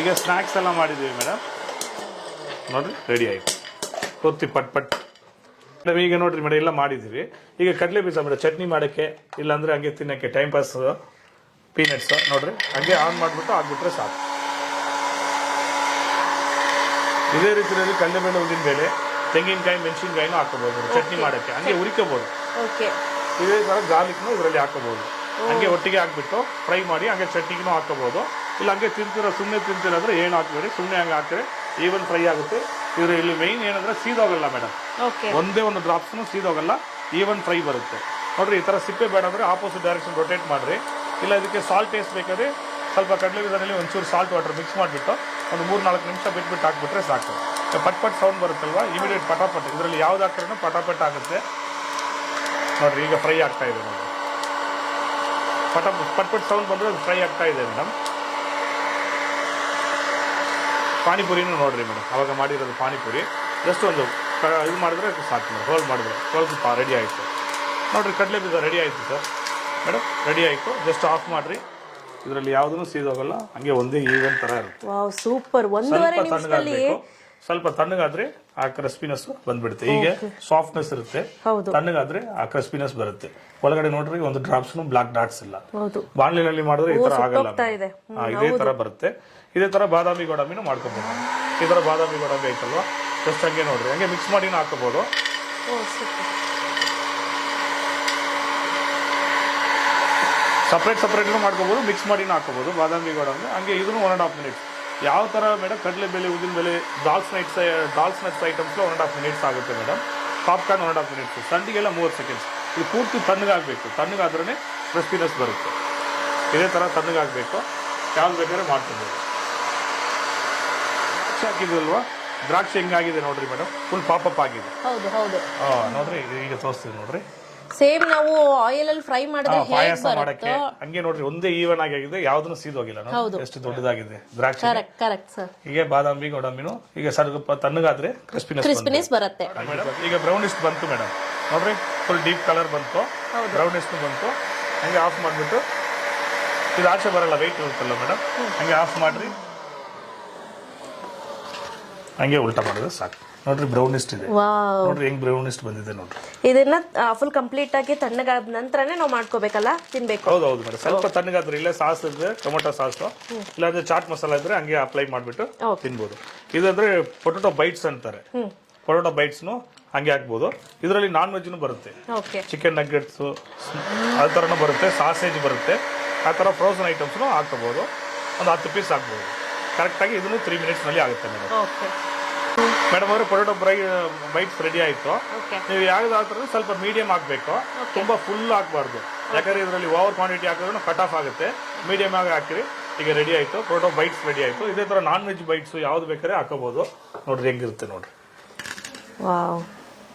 ಈಗ ಸ್ನ್ಯಾಕ್ಸ್ ಎಲ್ಲ ಮಾಡಿದ್ದೀವಿ ಮೇಡಮ್, ನೋಡಿರಿ ರೆಡಿ ಆಯಿತು. ಪೂರ್ತಿ ಪಟ್ ಪಟ್. ಈಗ ನೋಡ್ರಿ ಮೇಡಮ್, ಎಲ್ಲ ಮಾಡಿದ್ದೀವಿ. ಈಗ ಕಡಲೆ ಬೀಜ ಮೇಡಮ್ ಚಟ್ನಿ ಮಾಡೋಕ್ಕೆ, ಇಲ್ಲಾಂದರೆ ಹಂಗೆ ತಿನ್ನೋಕ್ಕೆ ಟೈಮ್ ಪಾಸ್ ಪೀನಟ್ಸ್ ನೋಡ್ರಿ, ಹಂಗೆ ಆನ್ ಮಾಡಿಬಿಟ್ಟು ಹಾಕ್ಬಿಟ್ರೆ ಸಾಕು. ಇದೇ ರೀತಿಯಲ್ಲಿ ಕಡಲೆಬೇಳೆ, ಉದ್ದಿನಬೇಳೆ, ತೆಂಗಿನಕಾಯಿ, ಮೆಣಸಿನಕಾಯಿನೂ ಹಾಕೋಬಹುದು ಚಟ್ನಿ ಮಾಡೋಕ್ಕೆ. ಹಂಗೆ ಹುರಿಕೋಬಹುದು. ಇದೇ ಥರ ಗಾರ್ಲಿಕ್ನು ಇದರಲ್ಲಿ ಹಾಕೋಬಹುದು. ಹಂಗೆ ಒಟ್ಟಿಗೆ ಹಾಕ್ಬಿಟ್ಟು ಫ್ರೈ ಮಾಡಿ ಹಂಗೆ ಚಟ್ನಿಗೂ ಹಾಕೋಬಹುದು. ಇಲ್ಲ ಹಂಗೆ ಸುಮ್ಮನೆ ತಿಂತೀರ ಅಂದರೆ ಏನು ಹಾಕ್ಬೇಡಿ, ಸುಮ್ಮನೆ ಹಂಗೆ ಹಾಕಿದ್ರೆ ಈವನ್ ಫ್ರೈ ಆಗುತ್ತೆ. ಇಲ್ಲಿ ಮೈನ್ ಏನಂದ್ರೆ ಸೀದೋಗಲ್ಲ ಮೇಡಮ್, ಒಂದೇ ಒಂದು ಡ್ರಾಪ್ಸ್ನು ಸೀದೋಗಲ್ಲ, ಈವನ್ ಫ್ರೈ ಬರುತ್ತೆ ನೋಡ್ರಿ. ಈ ಥರ ಸಿಪ್ಪೆ ಬೇಡ ಅಂದರೆ ಆಪೋಸಿಟ್ ಡೈರೆಕ್ಷನ್ ರೊಟೇಟ್ ಮಾಡಿರಿ. ಇಲ್ಲ ಇದಕ್ಕೆ ಸಾಲ್ಟ್ ಟೇಸ್ಟ್ ಬೇಕಾದ್ರೆ ಸ್ವಲ್ಪ ಕಡಲೆ ಬೀಜದಲ್ಲಿ ಒಂಚೂರು ಸಾಲ್ಟ್ ವಾಟರ್ ಮಿಕ್ಸ್ ಮಾಡಿಬಿಟ್ಟು ಒಂದು 3-4 ನಿಮಿಷ ಬಿಟ್ಬಿಟ್ಟು ಹಾಕ್ಬಿಟ್ರೆ ಸಾಕು. ಪಟ್ ಪಟ್ ಸೌಂಡ್ ಬರುತ್ತಲ್ವ, ಇಮಿಡಿಯೇಟ್ ಪಟಾಪಟ್. ಇದರಲ್ಲಿ ಯಾವ್ದು ಹಾಕಿದ್ರೂ ಪಟಾಪಟ್ ಆಗುತ್ತೆ ನೋಡ್ರಿ. ಈಗ ಫ್ರೈ ಆಗ್ತಾ ಇದೆ ನೋಡಿ, ಪಟ್ ಪಟ್ ಸೌಂಡ್ ಬಂದರೆ ಅದು ಫ್ರೈ ಆಗ್ತಾ ಇದೆ ಮೇಡಮ್. ಪಾನಿಪುರಿನೂ ನೋಡ್ರಿ ಮೇಡಮ್, ಅವಾಗ ಮಾಡಿರೋದು ಪಾನಿಪುರಿ. ಜಸ್ಟ್ ಒಂದು ಇದು ಮಾಡಿದ್ರೆ ಸಾಕು ಮೇಡಮ್, ಹೋಲ್ಡ್ ಮಾಡಿದ್ರೆ ರೆಡಿ ಆಯಿತು ನೋಡಿರಿ. ಕಡಲೆ ಬೀಜ ರೆಡಿ ಆಯಿತು ಸರ್ ಮೇಡಮ್, ರೆಡಿ ಆಯಿತು. ಜಸ್ಟ್ ಆಫ್ ಮಾಡಿರಿ. ಇದರಲ್ಲಿ ಯಾವುದೂ ಸೀದೋಗಲ್ಲ, ಹಂಗೆ ಒಂದೇ ಈವನ್ ಥರ ಇರುತ್ತೆ. ಸೂಪರ್. ಸ್ವಲ್ಪ ತಣ್ಣಗಾದ್ರೆ ಆ ಕ್ರಿಸ್ಪಿನೆಸ್ ಬಂದ್ಬಿಡುತ್ತೆ. ಈಗ ಸಾಫ್ಟ್ನೆಸ್ ಇರುತ್ತೆ, ತಣ್ಣಗಾದ್ರೆ ಆ ಕ್ರಿಸ್ಪಿನೆಸ್ ಬರುತ್ತೆ. ಒಳಗಡೆ ನೋಡ್ರಿ ಒಂದು ಡ್ರಾಪ್ಸ್ನು ಬ್ಲಾಕ್ ಡಾಟ್ಸ್ ಇಲ್ಲ. ಬಾಣ್ಲಿನಲ್ಲಿ ಮಾಡಿದ್ರೆ ಈ ತರ ಆಗಲ್ಲ, ಇದೇ ತರ ಬರುತ್ತೆ. ಇದೇ ತರ ಬಾದಾಮಿ ಗೋಡಂಬಿನೂ ಮಾಡ್ಕೋಬಹುದು. ಈ ತರ ಬಾದಾಮಿ ಗೋಡಂಬಿ ಐತಲ್ವಾ, ಜಸ್ಟ್ ಹಂಗೆ ನೋಡ್ರಿ, ಹಂಗೆ ಮಿಕ್ಸ್ ಮಾಡಿನೂ ಹಾಕೋಬಹುದು. ಸಪ್ರೇಟ್ನು ಮಾಡ್ಕೋಬಹುದು, ಮಿಕ್ಸ್ ಮಾಡಿನೂ ಹಾಕೋಬಹುದು ಬಾದಾಮಿ ಗೋಡಂಬಿ. ಹಂಗೆ ಇದನ್ನು 1.5 ಮಿನಿಟ್ಸ್. ಯಾವ ಥರ ಮೇಡಮ್, ಕಡಲೆಬೇಳೆ, ಉದ್ದಿನಬೇಳೆ, ದಾಲ್ಸ್ ನಟ್ಸ್ ಐಟಮ್ಸ್లో 1.5 ಮಿನಿಟ್ಸ್ ಆಗುತ್ತೆ ಮೇಡಮ್. Popcorn 1.5 minutes. ಸಂಡಿಗೆಲ್ಲ 30 ಸೆಕೆಂಡ್ಸ್. ಇದು ಪೂರ್ತಿ ತಣ್ಣಗಾಗಬೇಕು, ತಣ್ಣಗಾದ್ರೇ ಕ್ರಿಸ್ಪಿನೆಸ್ ಬರುತ್ತೆ. ಇದೇ ಥರ ತಣ್ಣಗಾಗಬೇಕು. ಯಾವ್ದು ಬೇಕಾದ್ರೆ ಮಾಡ್ಕೊಬೋದು. ದ್ರಾಕ್ಷಿ ಹಾಕಿದ್ವಲ್ವಾ, ದ್ರಾಕ್ಷಿ ಹೆಂಗಾಗಿದೆ ನೋಡ್ರಿ ಮೇಡಮ್, ಫುಲ್ ಪಾಪಪ್ ಆಗಿದೆ. ನೋಡ್ರಿ, ಈಗ ತೋರಿಸ್ತೀವಿ ನೋಡ್ರಿ. ಸೇಮ್ ನಾವು ಆಯಿಲ್ ಅಲ್ಲಿ ಫ್ರೈ ಮಾಡಿದ್ರೆ ಪಾಯಸ ಮಾಡಕ್ಕೆ ಹಂಗೆ ನೋಡ್ರಿ, ಒಂದೇ ಈವನ್ ಆಗಿದೆ, ಯಾವ್ದನ್ನು ಸೀದೋಗಿಲ್ಲ. ಎಷ್ಟು ದೊಡ್ಡದಾಗಿದೆ ದ್ರಾಕ್ಷಿ. ಹೀಗೆ ಬಾದಾಮಿ ಗೋಡಂಬಿನೂ ಈಗ ಸ್ವಲ್ಪ ತಣ್ಣಗಾದ್ರೆ ಕ್ರಿಸ್ಪಿನೆಸ್ ಬರುತ್ತೆ ಮೇಡಮ್. ಈಗ ಬ್ರೌನಿಸ್ಟ್ ಬಂತು ಮೇಡಮ್, ನೋಡ್ರಿ ಫುಲ್ ಡೀಪ್ ಕಲರ್ ಬಂತು, ಬ್ರೌನಿಸ್ಟ್ ಬಂತು. ಹಂಗೆ ಆಫ್ ಮಾಡ್ಬಿಟ್ಟು, ಇದು ಆಚೆ ಬರಲ್ಲ, ವೆಯ್ಟ್ ಇರುತ್ತಲ್ಲ ಮೇಡಮ್, ಹಂಗೆ ಆಫ್ ಮಾಡ್ರಿ. ಹಂಗೆ ಉಲ್ಟಾ ಮಾಡಿದ್ರೆ ಸಾಕು ನೋಡ್ರಿ. ಬ್ರೌನಿಸ್ಟ್ ಇದೆ ನೋಡ್ರಿ, ಹೆಂಗ್ ಬ್ರೌನಿಸ್ಟ್ ಬಂದಿದೆ ನೋಡ್ರಿ. ಇದನ್ನ ಫುಲ್ ಕಂಪ್ಲೀಟ್ ಆಗಿ ತಣ್ಣಗಾದ ನಂತರನೇ ನಾವು ಮಾಡ್ಕೋಬೇಕಲ್ಲ, ತಿನ್ಬೇಕು. ಹೌದು ಮೇಡಮ್, ಸ್ವಲ್ಪ ತಣ್ಣಗಾದ್ರೆ, ಇಲ್ಲ ಸಾಸ್ ಇದ್ರೆ ಟೊಮೊಟೊ ಸಾಸ್, ಇಲ್ಲಾಂದ್ರೆ ಚಾಟ್ ಮಸಾಲ ಇದ್ರೆ ಹಂಗೆ ಅಪ್ಲೈ ಮಾಡ್ಬಿಟ್ಟು ತಿನ್ಬೋದು. ಇದಂದ್ರೆ ಪೊಟೊಟೊ ಬೈಟ್ಸ್ ಅಂತಾರೆ, ಪೊಟೊಟೊ ಬೈಟ್ಸ್ನು ಹಂಗೆ ಹಾಕ್ಬೋದು. ಇದರಲ್ಲಿ ನಾನ್ ವೆಜ್ನು ಬರುತ್ತೆ, ಚಿಕನ್ ನಗ್ಗೆಟ್ಸ್ ಆ ಥರನೂ ಬರುತ್ತೆ, ಸಾಸೇಜ್ ಬರುತ್ತೆ. ಆ ಥರ ಫ್ರೋಸನ್ ಐಟಮ್ಸ್ನು ಹಾಕೋಬೋದು. ಒಂದು 10 ಪೀಸ್ ಹಾಕ್ಬೋದು ಕರೆಕ್ಟಾಗಿ. ಇದನ್ನು 3 ಮಿನಿಟ್ಸ್ನಲ್ಲಿ ಆಗುತ್ತೆ ಮೇಡಮ್. ಮೇಡಮ್ ಅವರು ಪೊಟೆಟೊ ಬೈಟ್ಸ್ ರೆಡಿ ಆಯ್ತು. ಓಕೆ ನೀವು ಯಾವ್ದಾದ್ರೂ ಸ್ವಲ್ಪ ಮೀಡಿಯಂ ಹಾಕ್ಬೇಕು, ತುಂಬಾ ಫುಲ್ ಹಾಕ್ಬಾರ್ದು. ಯಾಕಂದ್ರೆ ಇದರಲ್ಲಿ ಓವರ್ ಕ್ವಾಂಟಿಟಿ ಹಾಕಿದ್ರು ಕಟ್ ಆಫ್ ಆಗುತ್ತೆ. ಮೀಡಿಯಂ ಆಗಿ ಹಾಕಿರಿ. ಈಗ ರೆಡಿ ಆಯ್ತು, ಪೊಟೆಟೊ ಬೈಟ್ಸ್ ರೆಡಿ ಆಯ್ತು. ಇದೇ ತರ ನಾನ್ ವೆಜ್ ಬೈಟ್ಸ್ ಯಾವ್ದು ಬೇಕಾದ್ರೆ ಹಾಕೋಬಹುದು. ನೋಡ್ರಿ ಹೆಂಗಿರುತ್ತೆ ನೋಡ್ರಿ, ವಾವ್,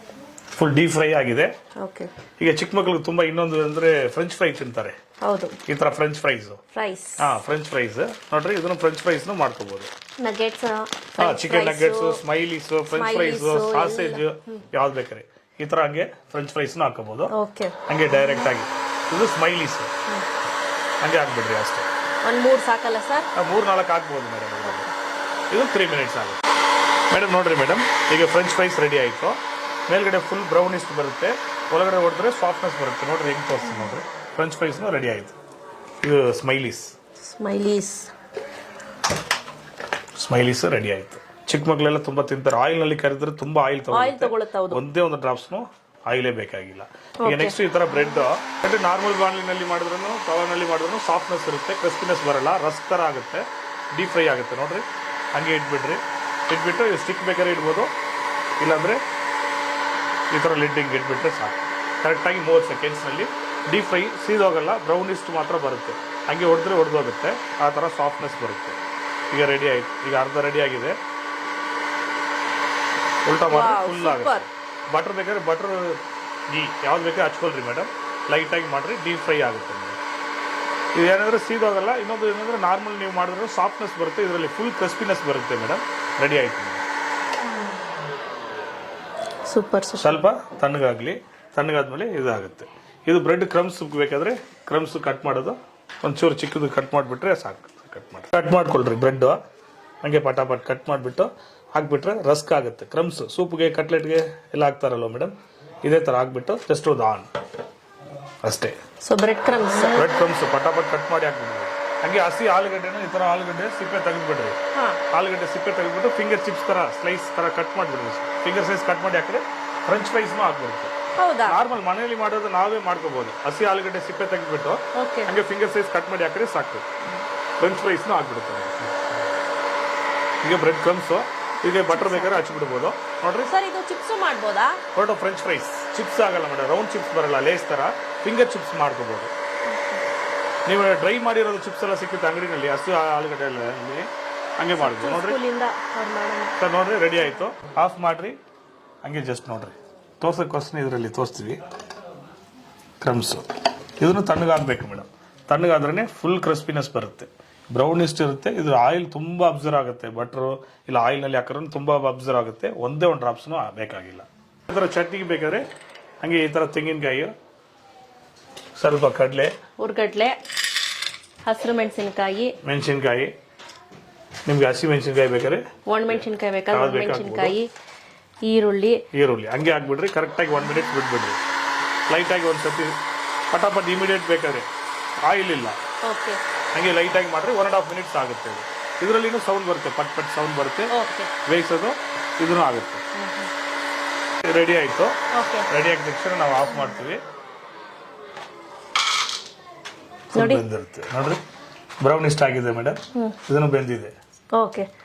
ಫುಲ್ ಡೀಪ್ ಫ್ರೈ ಆಗಿದೆ. ಓಕೆ. ಈಗ ಚಿಕ್ಕ ಮಕ್ಳಿಗೆ ತುಂಬಾ ಇನ್ನೊಂದು ಅಂದ್ರೆ ಫ್ರೆಂಚ್ ಫ್ರೈ ತಿಂತಾರೆ, ಹೌದು, ಈ ತರ ಫ್ರೆಂಚ್ ಫ್ರೈಸ್. ಫ್ರೆಂಚ್ ಫ್ರೈಸ್ ನೋಡ್ರಿ, ಇದನ್ನು ಫ್ರೆಂಚ್ ಫ್ರೈಸ್ ಮಾಡ್ಕೋಬಹುದು. Nuggets, chicken nuggets, smileys, french fries, sausage ಯಾವ್ದು ಬೇಕಾರೆ ಈ ತರ ಹಂಗೆ ಫ್ರೆಂಚ್ ಫ್ರೈಸ್ ಹಾಕೋಬಹುದು. ಓಕೆ, ಹಂಗೆ ಡೈರೆಕ್ಟ್ ಆಗಿ. ಇದು ಸ್ಮೈಲೀಸ್ ಹಂಗೆ ಹಾಕ್ಬಿಡ್ರಿ ಅಷ್ಟೇ. ಒಂದ್ 3 ಸಾಕಲ್ಲ ಸರ್? 3-4 ಹಾಕ್ಬೋದು ಮೇಡಮ್. ಇದು 3 ಮಿನಿಟ್ಸ್ ಆಗುತ್ತೆ ಮೇಡಮ್. ನೋಡ್ರಿ ಮೇಡಮ್, ಈಗ ಫ್ರೆಂಚ್ ಫ್ರೈಸ್ ರೆಡಿ ಆಯ್ತು. ಮೇಲ್ಗಡೆ ಫುಲ್ ಬ್ರೌನಿಸ್ಟ್ ಬರುತ್ತೆ, ಒಳಗಡೆ ಹೊಡೆದ್ರೆ ಸಾಫ್ಟ್ನೆಸ್ ಬರುತ್ತೆ. ನೋಡ್ರಿ ಹೆಂಗ್ ತೋರಿಸ್ತೀನಿ ನೋಡ್ರಿ. ಫ್ರೆಂಚ್ ಫ್ರೈಸ್ನು ರೆಡಿ ಆಯ್ತು. ಇದು ಸ್ಮೈಲೀಸ್ ರೆಡಿ ಆಯ್ತು. ಚಿಕ್ಕ ಮಕ್ಕಳೆಲ್ಲ ತುಂಬಾ ತಿಂತಾರೆ. ಆಯಿಲ್ ನಲ್ಲಿ ಕರೆದ್ರೆ ತುಂಬಾ ಆಯಿಲ್ ತಗೊಳುತ್ತೆ. ಒಂದೇ ಒಂದು ಡ್ರಾಪ್ಸ್ನು ಆಯಿಲೇ ಬೇಕಾಗಿಲ್ಲ. ಈಗ ನೆಕ್ಸ್ಟ್ ಈ ತರ ಬ್ರೆಡ್ ನಾರ್ಮಲ್ ಬಾಣಲಿನಲ್ಲಿ ಮಾಡಿದ್ರು ತವಾನಲ್ಲಿ ಮಾಡಿದ್ರು ಸಾಫ್ಟ್ನೆಸ್ ಇರುತ್ತೆ, ಕ್ರಿಸ್ಪಿನೆಸ್ ಬರಲ್ಲ, ರಸ್ ತರ ಆಗುತ್ತೆ, ಡೀಪ್ ಫ್ರೈ ಆಗುತ್ತೆ. ನೋಡ್ರಿ ಹಂಗೆ ಇಟ್ಬಿಟ್ಟು ಸ್ಟಿಕ್ ಬೇಕಾದ್ರೆ ಇಡ್ಬೋದು, ಇಲ್ಲಾಂದ್ರೆ ಈ ತರ ಲಿಡ್ಡಿಂಗ್ ಇಟ್ಬಿಟ್ರೆ ಸಾಕು. ಕರೆಕ್ಟಾಗಿ 30 ಸೆಕೆಂಡ್ಸ್ನಲ್ಲಿ ಡೀಪ್ ಫ್ರೈ ಸೀದೋಗಲ್ಲ, ಬ್ರೌನಿಸ್ಟ್ ಮಾತ್ರ ಬರುತ್ತೆ. ಹಂಗೆ ಹೊಡೆದೋಗುತ್ತೆ, ಆ ಥರ ಸಾಫ್ಟ್ನೆಸ್ ಬರುತ್ತೆ. ಈಗ ರೆಡಿ ಆಯ್ತು. ಈಗ ಅರ್ಧ ರೆಡಿ ಆಗಿದೆ. ಉಲ್ಟಾ ಮಾಡಿ ಫುಲ್ ಆಗುತ್ತೆ. ಬಟರ್ ಬೇಕಾದ್ರೆ ಬಟರ್ ಗೀ ಯಾವ್ದು ಬೇಕಾದ್ರೆ ಹಚ್ಕೊಳ್ರಿ ಮೇಡಮ್. ಲೈಟಾಗಿ ಮಾಡಿರಿ, ಡೀಪ್ ಫ್ರೈ ಆಗುತ್ತೆ ಮೇಡಮ್. ಇದು ಏನಾದರೂ ಸೀದೋಗಲ್ಲ. ಇನ್ನೊಂದು ಏನಂದ್ರೆ ನಾರ್ಮಲ್ ನೀವು ಮಾಡಿದ್ರೆ ಸಾಫ್ಟ್ನೆಸ್ ಬರುತ್ತೆ, ಇದರಲ್ಲಿ ಫುಲ್ ಕ್ರಿಸ್ಪಿನೆಸ್ ಬರುತ್ತೆ ಮೇಡಮ್. ರೆಡಿ ಆಯ್ತು ಮೇಡಮ್. ಸೂಪರ್. ಸ್ವಲ್ಪ ತಣ್ಣಗಾದ್ಮೇಲೆ ಇದಾಗುತ್ತೆ. ಇದು ಬ್ರೆಡ್ ಕ್ರಮ್ಸ್ ಬೇಕಾದ್ರೆ ಕ್ರಮ್ಸ್ ಕಟ್ ಮಾಡೋದು, ಒಂಚೂರು ಚಿಕ್ಕದು ಕಟ್ ಮಾಡಿಬಿಟ್ರೆ ಸಾಕು. ಕಟ್ ಮಾಡ್ಕೊಳ್ರಿ ಬ್ರೆಡ್ ಹಂಗೆ ಪಟಾಪಟ್ ಕಟ್ ಮಾಡಿಬಿಟ್ಟು ಹಾಕ್ಬಿಟ್ರೆ ರಸ್ಕ್ ಆಗುತ್ತೆ. ಕ್ರಮ್ಸ್ ಸೂಪ್ಗೆ ಕಟ್ಲೆಟ್ಗೆ ಎಲ್ಲ ಹಾಕ್ತಾರಲ್ವ ಮೇಡಮ್, ಇದೇ ಥರ ಹಾಕ್ಬಿಟ್ಟು ಜಸ್ಟ್ ಒಂದು ಆನ್ ಅಷ್ಟೇ. ಸೊ ಬ್ರೆಡ್ ಕ್ರಮ್ಸ್ ಪಟಾಪಟ್ ಕಟ್ ಮಾಡಿ ಹಾಕ್ಬಿಡ್ರಿ. ಹಂಗೆ ಹಸಿ ಆಲೂಗಡ್ಡೆನ ಈ ಥರ ಆಲೂಗಡ್ಡೆ ಸಿಪ್ಪೆ ತೆಗೆದ್ಬಿಡ್ರಿ. ಆಲೂಗಡ್ಡೆ ಸಿಪ್ಪೆ ತೆಗೆದ್ಬಿಟ್ಟು ಫಿಂಗರ್ ಚಿಪ್ಸ್ ಥರ ಸ್ಲೈಸ್ ಥರ ಕಟ್ ಮಾಡಿಬಿಡ್ರಿ. ಫಿಂಗರ್ ಸೈಜ್ ಕಟ್ ಮಾಡಿ ಹಾಕಿದ್ರೆ ಫ್ರೆಂಚ್ ಫ್ರೈಸ್ನು ಹಾಕ್ಬಿಡುತ್ತೆ. ನಾರ್ಮಲ್ ಮನೆಯಲ್ಲಿ ಮಾಡೋದು ನಾವೇ ಮಾಡ್ಕೋಬಹುದು. ಹಸಿ ಆಲೂಗಡ್ಡೆ ಸಿಪ್ಪೆ ತೆಗೆದ್ಬಿಟ್ಟು ಹಂಗೆ ಫಿಂಗರ್ ಸೈಜ್ ಕಟ್ ಮಾಡಿ ಹಾಕಿದ್ರೆ ಸಾಕು, ಫ್ರೆಂಚ್ ಫ್ರೈಸ್ನು ಹಾಕ್ಬಿಡುತ್ತೆ. ಈಗ ಬ್ರೆಡ್ ಕ್ರಮ್ಸ್, ಈಗ ಬಟರ್ ಬೇಕಾದ್ರೆ ಹಚ್ಬಿಡ್ಬೋದು. ನೋಡ್ರಿ ಸರ್, ಇದು ಚಿಪ್ಸ್ ಮಾಡ್ಬೋದಾ? ಹೊರಟು ಫ್ರೆಂಚ್ ಫ್ರೈಸ್ ಚಿಪ್ಸ್ ಆಗಲ್ಲ ಮೇಡಮ್, ರೌಂಡ್ ಚಿಪ್ಸ್ ಬರಲ್ಲ, ಲೇಸ್ ತರ ಫಿಂಗರ್ ಚಿಪ್ಸ್ ಮಾಡ್ಕೋಬಹುದು. ನೀವು ಡ್ರೈ ಮಾಡಿರೋದು ಚಿಪ್ಸ್ ಎಲ್ಲ ಸಿಕ್ಕುತ್ತೆ ಅಂಗಡಿನಲ್ಲಿ, ಹಸಿ ಆಲೂಗಡ್ಡೆ ಎಲ್ಲ ಹಂಗೆ ಮಾಡ್ಬೋದು. ನೋಡ್ರಿ ಸರ್, ನೋಡ್ರಿ ರೆಡಿ ಆಯ್ತು. ಆಫ್ ಮಾಡ್ರಿ. ಹಂಗೆ ಜಸ್ಟ್ ನೋಡ್ರಿ ತೋರ್ಸೋಕ್ಕೋಸ್ಕರ ಇದರಲ್ಲಿ ತೋರಿಸ್ತೀವಿ. ಕ್ರಮ್ಸು ಇದನ್ನು ತಣ್ಣಗಾಗಬೇಕು ಮೇಡಮ್. ತಣ್ಣಗಾದ್ರೇ ಫುಲ್ ಕ್ರಿಸ್ಪಿನೆಸ್ ಬರುತ್ತೆ, ಬ್ರೌನಿಸ್ಟ್ ಇರುತ್ತೆ. ಇದು ಆಯಿಲ್ ತುಂಬ ಅಬ್ಸರ್ವ್ ಆಗುತ್ತೆ. ಬಟ್ರು ಇಲ್ಲ ಆಯಿಲ್ನಲ್ಲಿ ಹಾಕಿದ್ರೆ ತುಂಬ ಅಬ್ಸರ್ವ್ ಆಗುತ್ತೆ. ಒಂದೇ ಒಂದು ಡ್ರಾಪ್ಸ್ನು ಬೇಕಾಗಿಲ್ಲ. ಈ ಥರ ಚಟ್ನಿಗೆ ಬೇಕಾದ್ರೆ ಹಂಗೆ ಈ ಥರ ತೆಂಗಿನಕಾಯಿ, ಸ್ವಲ್ಪ ಕಡಲೆ, ಹುರ್ಗಡ್ಲೆ, ಹಸಿರು ಮೆಣಸಿನಕಾಯಿ, ನಿಮ್ಗೆ ಹಸಿ ಮೆಣಸಿನಕಾಯಿ ಬೇಕಾದ್ರೆ ಒಣಮೆಣಸಿನಕಾಯಿ ಬೇಕಾದ್ರೆ ಒಣಮೆಣಸಿನಕಾಯಿ, ಈರುಳ್ಳಿ ಹಂಗೆ ಹಾಕ್ಬಿಡ್ರಿ. ಕರೆಕ್ಟಾಗಿ 1 ಮಿನಿಟ್ ಬಿಟ್ಬಿಡ್ರಿ. ಲೈಟಾಗಿ ಒಂದ್ಸತಿ ಪಟಾಪಟ್ ಇಮಿಡಿಯೇಟ್ ಬೇಕಾದ್ರೆ ಆಯಿಲ್ ಇಲ್ಲ, ಹಂಗೆ ಲೈಟಾಗಿ ಮಾಡಿದ್ರೆ 1.5 ಮಿನಿಟ್ಸ್ ಆಗುತ್ತೆ. ಇದರಲ್ಲಿ ಸೌಂಡ್ ಬರುತ್ತೆ, ಪಟ್ ಸೌಂಡ್ ಬರುತ್ತೆ, ಬೇಯಿಸೋದು ಇದನ್ನು ಆಗುತ್ತೆ. ರೆಡಿ ಆಯ್ತು. ರೆಡಿ ಆಗಿದ ತಕ್ಷಣ ನಾವು ಆಫ್ ಮಾಡ್ತೀವಿ. ಬೆಂದಿರುತ್ತೆ ನೋಡ್ರಿ, ಬ್ರೌನ್ ಇಷ್ಟ ಆಗಿದೆ ಮೇಡಮ್. ಇದನ್ನು ಬೆಂದಿದೆ,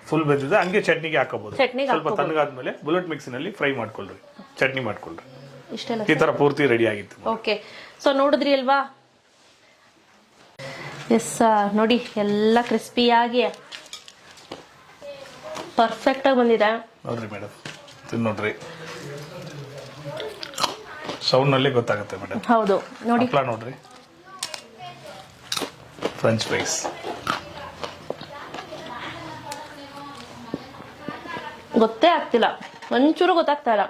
ಫುಲ್ ಬೆಂದಿದೆ. ಹಂಗೆ ಚಟ್ನಿಗೆ ಹಾಕೋಬಹುದು. ಸ್ವಲ್ಪ ತಣ್ಣಗಾದ್ಮೇಲೆ ಬುಲೆಟ್ ಮಿಕ್ಸಿನಲ್ಲಿ ಫ್ರೈ ಮಾಡ್ಕೊಳ್ರಿ, ಚಟ್ನಿ ಮಾಡ್ಕೊಳ್ರಿ. ಈ ತರ ಪೂರ್ತಿ ರೆಡಿ ಆಗಿತ್ತು. ಓಕೆ, ಸೊ ನೋಡಿದ್ರಿ ಅಲ್ವಾ? ಎಸ್, ನೋಡಿ ಎಲ್ಲ ಕ್ರಿಸ್ಪಿಯಾಗಿ ಪರ್ಫೆಕ್ಟ್ ಆಗಿ ಬಂದಿದೆ. ನೋಡ್ರಿ ಮೇಡಮ್, ನೋಡ್ರಿ ಸೌಂಡ್ ನಲ್ಲಿ ಗೊತ್ತಾಗುತ್ತೆ ಮೇಡಮ್. ಹೌದು, ನೋಡಿ ನೋಡ್ರಿ ಫ್ರೆಂಚ್ ಫ್ರೈಸ್ ಗೊತ್ತೇ ಆಗ್ತಿಲ್ಲ, ಒಂಚೂರು ಗೊತ್ತಾಗ್ತಾ ಇಲ್ಲ.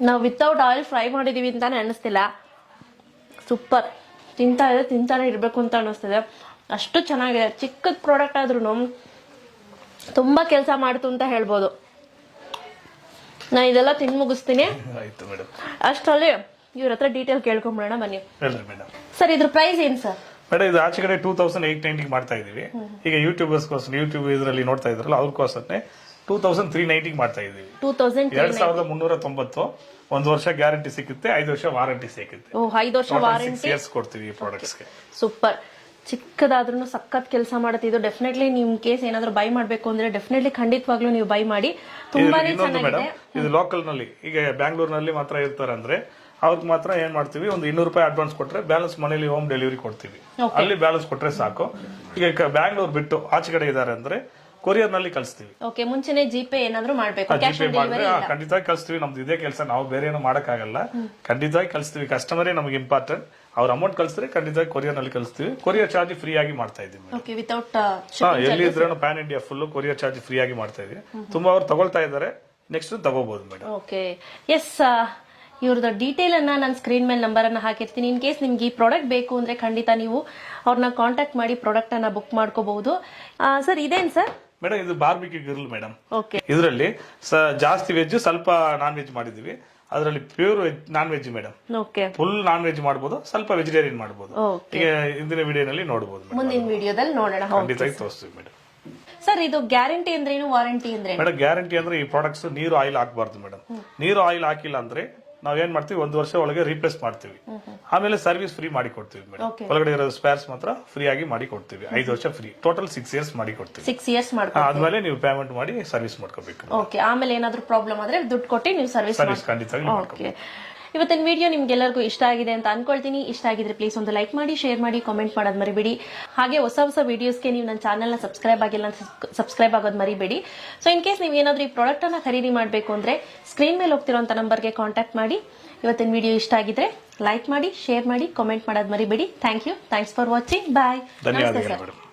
ನಾವು ವಿತೌಟ್ ಆಯಿಲ್ ಫ್ರೈ ಮಾಡಿದೀವಿ ಅಂತಾನೆ ಅನ್ನಿಸ್ತಿಲ್ಲ. ಸೂಪರ್, ತಿಂತಾನೆ ಇರಬೇಕು ಅಂತ ಅನ್ನಿಸ್ತಿದೆ. ಅಷ್ಟು ಚೆನ್ನಾಗಿದೆ. ಚಿಕ್ಕದ ಪ್ರಾಡಕ್ಟ್ ಆದ್ರೂ ತುಂಬಾ ಕೆಲಸ ಮಾಡ್ತು ಅಂತ ಹೇಳ್ಬೋದು. ನಾನು ಇದೆಲ್ಲ ತಿಂದು ಮುಗಿಸ್ತೀನಿ. ಅಷ್ಟರಲ್ಲಿ ಇವ್ರ ಹತ್ರ ಡೀಟೇಲ್ ಕೇಳ್ಕೊಂಬಿಡೋಣ ಬನ್ನಿ. ಸರ್, ಇದ್ರ ಪ್ರೈಸ್ ಏನ್ ಸರ್? ಮೇಡಮ್, ಇದು ಆಚೆ ಕಡೆ 2890 ಮಾಡ್ತಾ ಇದೀವಿ. ಈಗ ಯೂಟ್ಯೂಬರ್ಸ್ಗೋಸ್ಕರ, ಯೂಟ್ಯೂಬ್ ಇದರಲ್ಲಿ ನೋಡ್ತಾ ಇದ್ರಲ್ಲ ಅವ್ರಿಗೋಸ್ಕರ 2390 ಮಾಡ್ತಾ ಇದೀವಿ. 2390, 1 ವರ್ಷ ಗ್ಯಾರಂಟಿ ಸಿಗುತ್ತೆ, 5 ವರ್ಷ ವಾರಂಟಿ ಸಿಗುತ್ತೆ. 5 ವರ್ಷ ವಾರಂಟಿ ಕೊಡ್ತೀವಿ ಈ ಪ್ರಾಡಕ್ಟ್ಸ್ಗೆ. ಸೂಪರ್. ಚಿಕ್ಕದಾದ್ರೂ ಸಖತ್ ಕೆಲಸ ಮಾಡುತ್ತೆ ಇದು. ಡೆಫಿನೆಟ್ಲಿ ನಿಮ್ ಕೇಸ್ ಏನಾದ್ರು ಬೈ ಮಾಡ್ಬೇಕು ಅಂದ್ರೆ ಡೆಫಿನೆಟ್ಲಿ ಖಂಡಿತವಾಗ್ಲೂ ನೀವು ಬೈ ಮಾಡಿ. ತುಂಬಾನೇ ಇನ್ನೊಂದು ಮೇಡಮ್, ಚೆನ್ನಾಗಿದೆ. ಇದು ಲೋಕಲ್ ನಲ್ಲಿ ಈಗ ಬ್ಯಾಂಗ್ಳೂರ್ನಲ್ಲಿ ಮಾತ್ರ ಇರ್ತಾರೆ ಅಂದ್ರೆ ಅವ್ರಿಗೆ ಮಾತ್ರ ಏನ್ ಮಾಡ್ತೀವಿ, ಒಂದು 200 ರೂಪಾಯಿ ಅಡ್ವಾನ್ಸ್ ಕೊಟ್ರೆ ಬ್ಯಾಲೆನ್ಸ್ ಮನೇಲಿ ಹೋಮ್ ಡೆಲಿವರಿ ಕೊಡ್ತೀವಿ. ಅಲ್ಲಿ ಬ್ಯಾಲೆನ್ಸ್ ಕೊಟ್ರೆ ಸಾಕು. ಈಗ ಬ್ಯಾಂಗ್ಳೂರ್ ಬಿಟ್ಟು ಆಚೆ ಕಡೆ ಇದಾರೆ ಅಂದ್ರೆ ಕೊರಿಯರ್ ನಲ್ಲಿ ಕಳಿಸ್ತೀವಿ. ಓಕೆ, ಮುಂಚೆನೆ ಜಿಪೇ ಏನಾದ್ರು ಮಾಡ್ಬೇಕು, ಕ್ಯಾಶ್ ಆನ್ ಡೆಲಿವರಿ ಇಲ್ಲ. ಖಂಡಿತವಾಗಿ ಕಳಿಸ್ತೀವಿ. ನಮ್ದು ಇದೇ ಕೆಲಸ, ನಾವು ಬೇರೆ ಏನೋ ಮಾಡಕ್ಕಾಗಲ್ಲ. ಖಂಡಿತವಾಗಿ ಕಳಿಸ್ತೀವಿ. ಕಸ್ಟಮರೇ ನಮಗೆ ಇಂಪಾರ್ಟೆಂಟ್. ಅವ್ರ ಅಮೌಂಟ್ ಕಳಿಸಿದ್ರೆ ಖಂಡಿತವಾಗಿ ಕೊರಿಯರ್ ನಲ್ಲಿ ಕಳಿಸ್ತೀವಿ. ಕೊರಿಯರ್ ಚಾರ್ಜ್ ಫ್ರೀ ಆಗಿ ಮಾಡ್ತಾ ಇದೀವಿ. ಓಕೆ, ವಿತೌಟ್ ಎಲ್ಲಿ ಇದ್ರೂ PAN India full courier charge free ಆಗಿ ಮಾಡ್ತಾ ಇದೀವಿ. ತುಂಬಾ ಅವ್ರು ತಗೊಳ್ತಾ ಇದಾರೆ, ನೆಕ್ಸ್ಟ್ ತಗೋಬಹುದು ಮೇಡಮ್. ಓಕೆ, ಎಸ್, ಇವ್ರದ್ದು ಡೀಟೇಲ್ ಅನ್ನ ನಾನು ಸ್ಕ್ರೀನ್ ಮೇಲೆ ನಂಬರ್ ಅನ್ನ ಹಾಕಿರ್ತೀನಿ. ಇನ್ ಕೇಸ್ ನಿಮ್ಗೆ ಈ ಪ್ರಾಡಕ್ಟ್ ಬೇಕು ಅಂದ್ರೆ ಖಂಡಿತ ನೀವು ಅವ್ರನ್ನ ಕಾಂಟ್ಯಾಕ್ಟ್ ಮಾಡಿ ಪ್ರಾಡಕ್ಟ್ ಅನ್ನ ಬುಕ್ ಮಾಡ್ಕೋಬಹುದು. ಸರ್ ಇದೇನ್ ಸರ್? ಮೇಡಮ್ ಇದು ಬಾರ್ಬಿಕ್ಯೂ ಗ್ರಿಲ್ ಮೇಡಮ್. ಓಕೆ, ಇದರಲ್ಲಿ ಜಾಸ್ತಿ ವೆಜ್, ಸ್ವಲ್ಪ ನಾನ್ ವೆಜ್ ಮಾಡಿದೀವಿ. ಅದರಲ್ಲಿ pure non veg madam. Okay, full non veg ಮಾಡಬಹುದು, ಸ್ವಲ್ಪ ವೆಜಿಟೇರಿಯನ್ ಮಾಡಬಹುದು. ಓಕೆ, ಈಗ ಇಂದಿನ ವಿಡಿಯೋನಲ್ಲಿ ನೋಡಬಹುದು. ಮುಂದಿನ ವಿಡಿಯೋದಲ್ಲಿ ನೋಡೋಣ. ಖಂಡಿತವಾಗಿ ತೋರಿಸ್ತೀವಿ ಮೇಡಮ್. ಸರ್ ಇದು ಗ್ಯಾರಂಟಿ ಅಂದ್ರೇನು, ವಾರಂಟಿ ಅಂದ್ರೆ? ಮೇಡಮ್ ಗ್ಯಾರಂಟಿ ಅಂದ್ರೆ ಈ ಪ್ರಾಡಕ್ಟ್ಸ್ ನೀರು ಆಯಿಲ್ ಹಾಕಬಾರ್ದು ಮೇಡಮ್. ನೀರು ಆಯಿಲ್ ಹಾಕಿಲ್ಲ ಅಂದ್ರೆ ನಾವ್ ಏನ್ ಮಾಡ್ತೀವಿ, 1 ವರ್ಷ ಒಳಗೆ ರೀಪ್ಲೇಸ್ ಮಾಡ್ತೀವಿ. ಆಮೇಲೆ ಸರ್ವಿಸ್ ಫ್ರೀ ಮಾಡಿ ಕೊಡ್ತೀವಿ ಮೇಡಮ್. ಒಳಗಡೆ ಇರೋ ಸ್ಪೇರ್ಸ್ ಮಾತ್ರ ಫ್ರೀ ಆಗಿ ಮಾಡಿ ಕೊಡ್ತೀವಿ. 5 ವರ್ಷ ಫ್ರೀ, ಟೋಟಲ್ 6 ಇಯರ್ಸ್ ಮಾಡಿ ಕೊಡ್ತೀವಿ. 6 ಇಯರ್ಸ್ ಮಾಡ್ಕೊ. ಆದ್ಮೇಲೆ ನೀವು ಪೇಮೆಂಟ್ ಮಾಡಿ ಸರ್ವಿಸ್ ಮಾಡ್ಕೋಬೇಕು. ಓಕೆ, ಆಮೇಲೆ ಏನಾದ್ರು ಪ್ರಾಬ್ಲಮ್ ಆದ್ರೆ ದುಡ್ಡು ಕೊಟ್ಟು ನೀವು ಸರ್ವಿಸ್ ಖಂಡಿತವಾಗಿ. ಓಕೆ, ಇವತ್ತಿನ ವಿಡಿಯೋ ನಿಮ್ಗೆಲ್ಲರಿಗೂ ಇಷ್ಟ ಆಗಿದೆ ಅಂತ ಅನ್ಕೊಳ್ತೀನಿ. ಇಷ್ಟ ಆಗಿದ್ರೆ ಪ್ಲೀಸ್ ಒಂದು ಲೈಕ್ ಮಾಡಿ, ಶೇರ್ ಮಾಡಿ, ಕಾಮೆಂಟ್ ಮಾಡೋದು ಮರಿಬೇಡಿ. ಹಾಗೆ ಹೊಸ ಹೊಸ ವಿಡಿಯೋಸ್ಗೆ ನೀವು ನನ್ನ ಚಾನಲ್ನ ಸಬ್ಸ್ಕ್ರೈಬ್ ಆಗಿಲ್ಲ ಅಂತ ಸಬ್ಸ್ಕ್ರೈಬ್ ಆಗೋದು ಮರಿಬೇಡಿ. ಸೊ ಇನ್ ಕೇಸ್ ನೀವು ಏನಾದರೂ ಈ ಪ್ರಾಡಕ್ಟ್ ಅನ್ನ ಖರೀದಿ ಮಾಡಬೇಕು ಅಂದ್ರೆ ಸ್ಕ್ರೀನ್ ಮೇಲೆ ಹೋಗ್ತಿರೋಂಥ ನಂಬರ್ಗೆ ಕಾಂಟ್ಯಾಕ್ಟ್ ಮಾಡಿ. ಇವತ್ತಿನ ವಿಡಿಯೋ ಇಷ್ಟ ಆಗಿದ್ರೆ ಲೈಕ್ ಮಾಡಿ, ಶೇರ್ ಮಾಡಿ, ಕಾಮೆಂಟ್ ಮಾಡೋದು ಮರಿಬೇಡಿ. Thank you, thanks for watching, bye. ಧನ್ಯವಾದಗಳು ಮೇಡಮ್.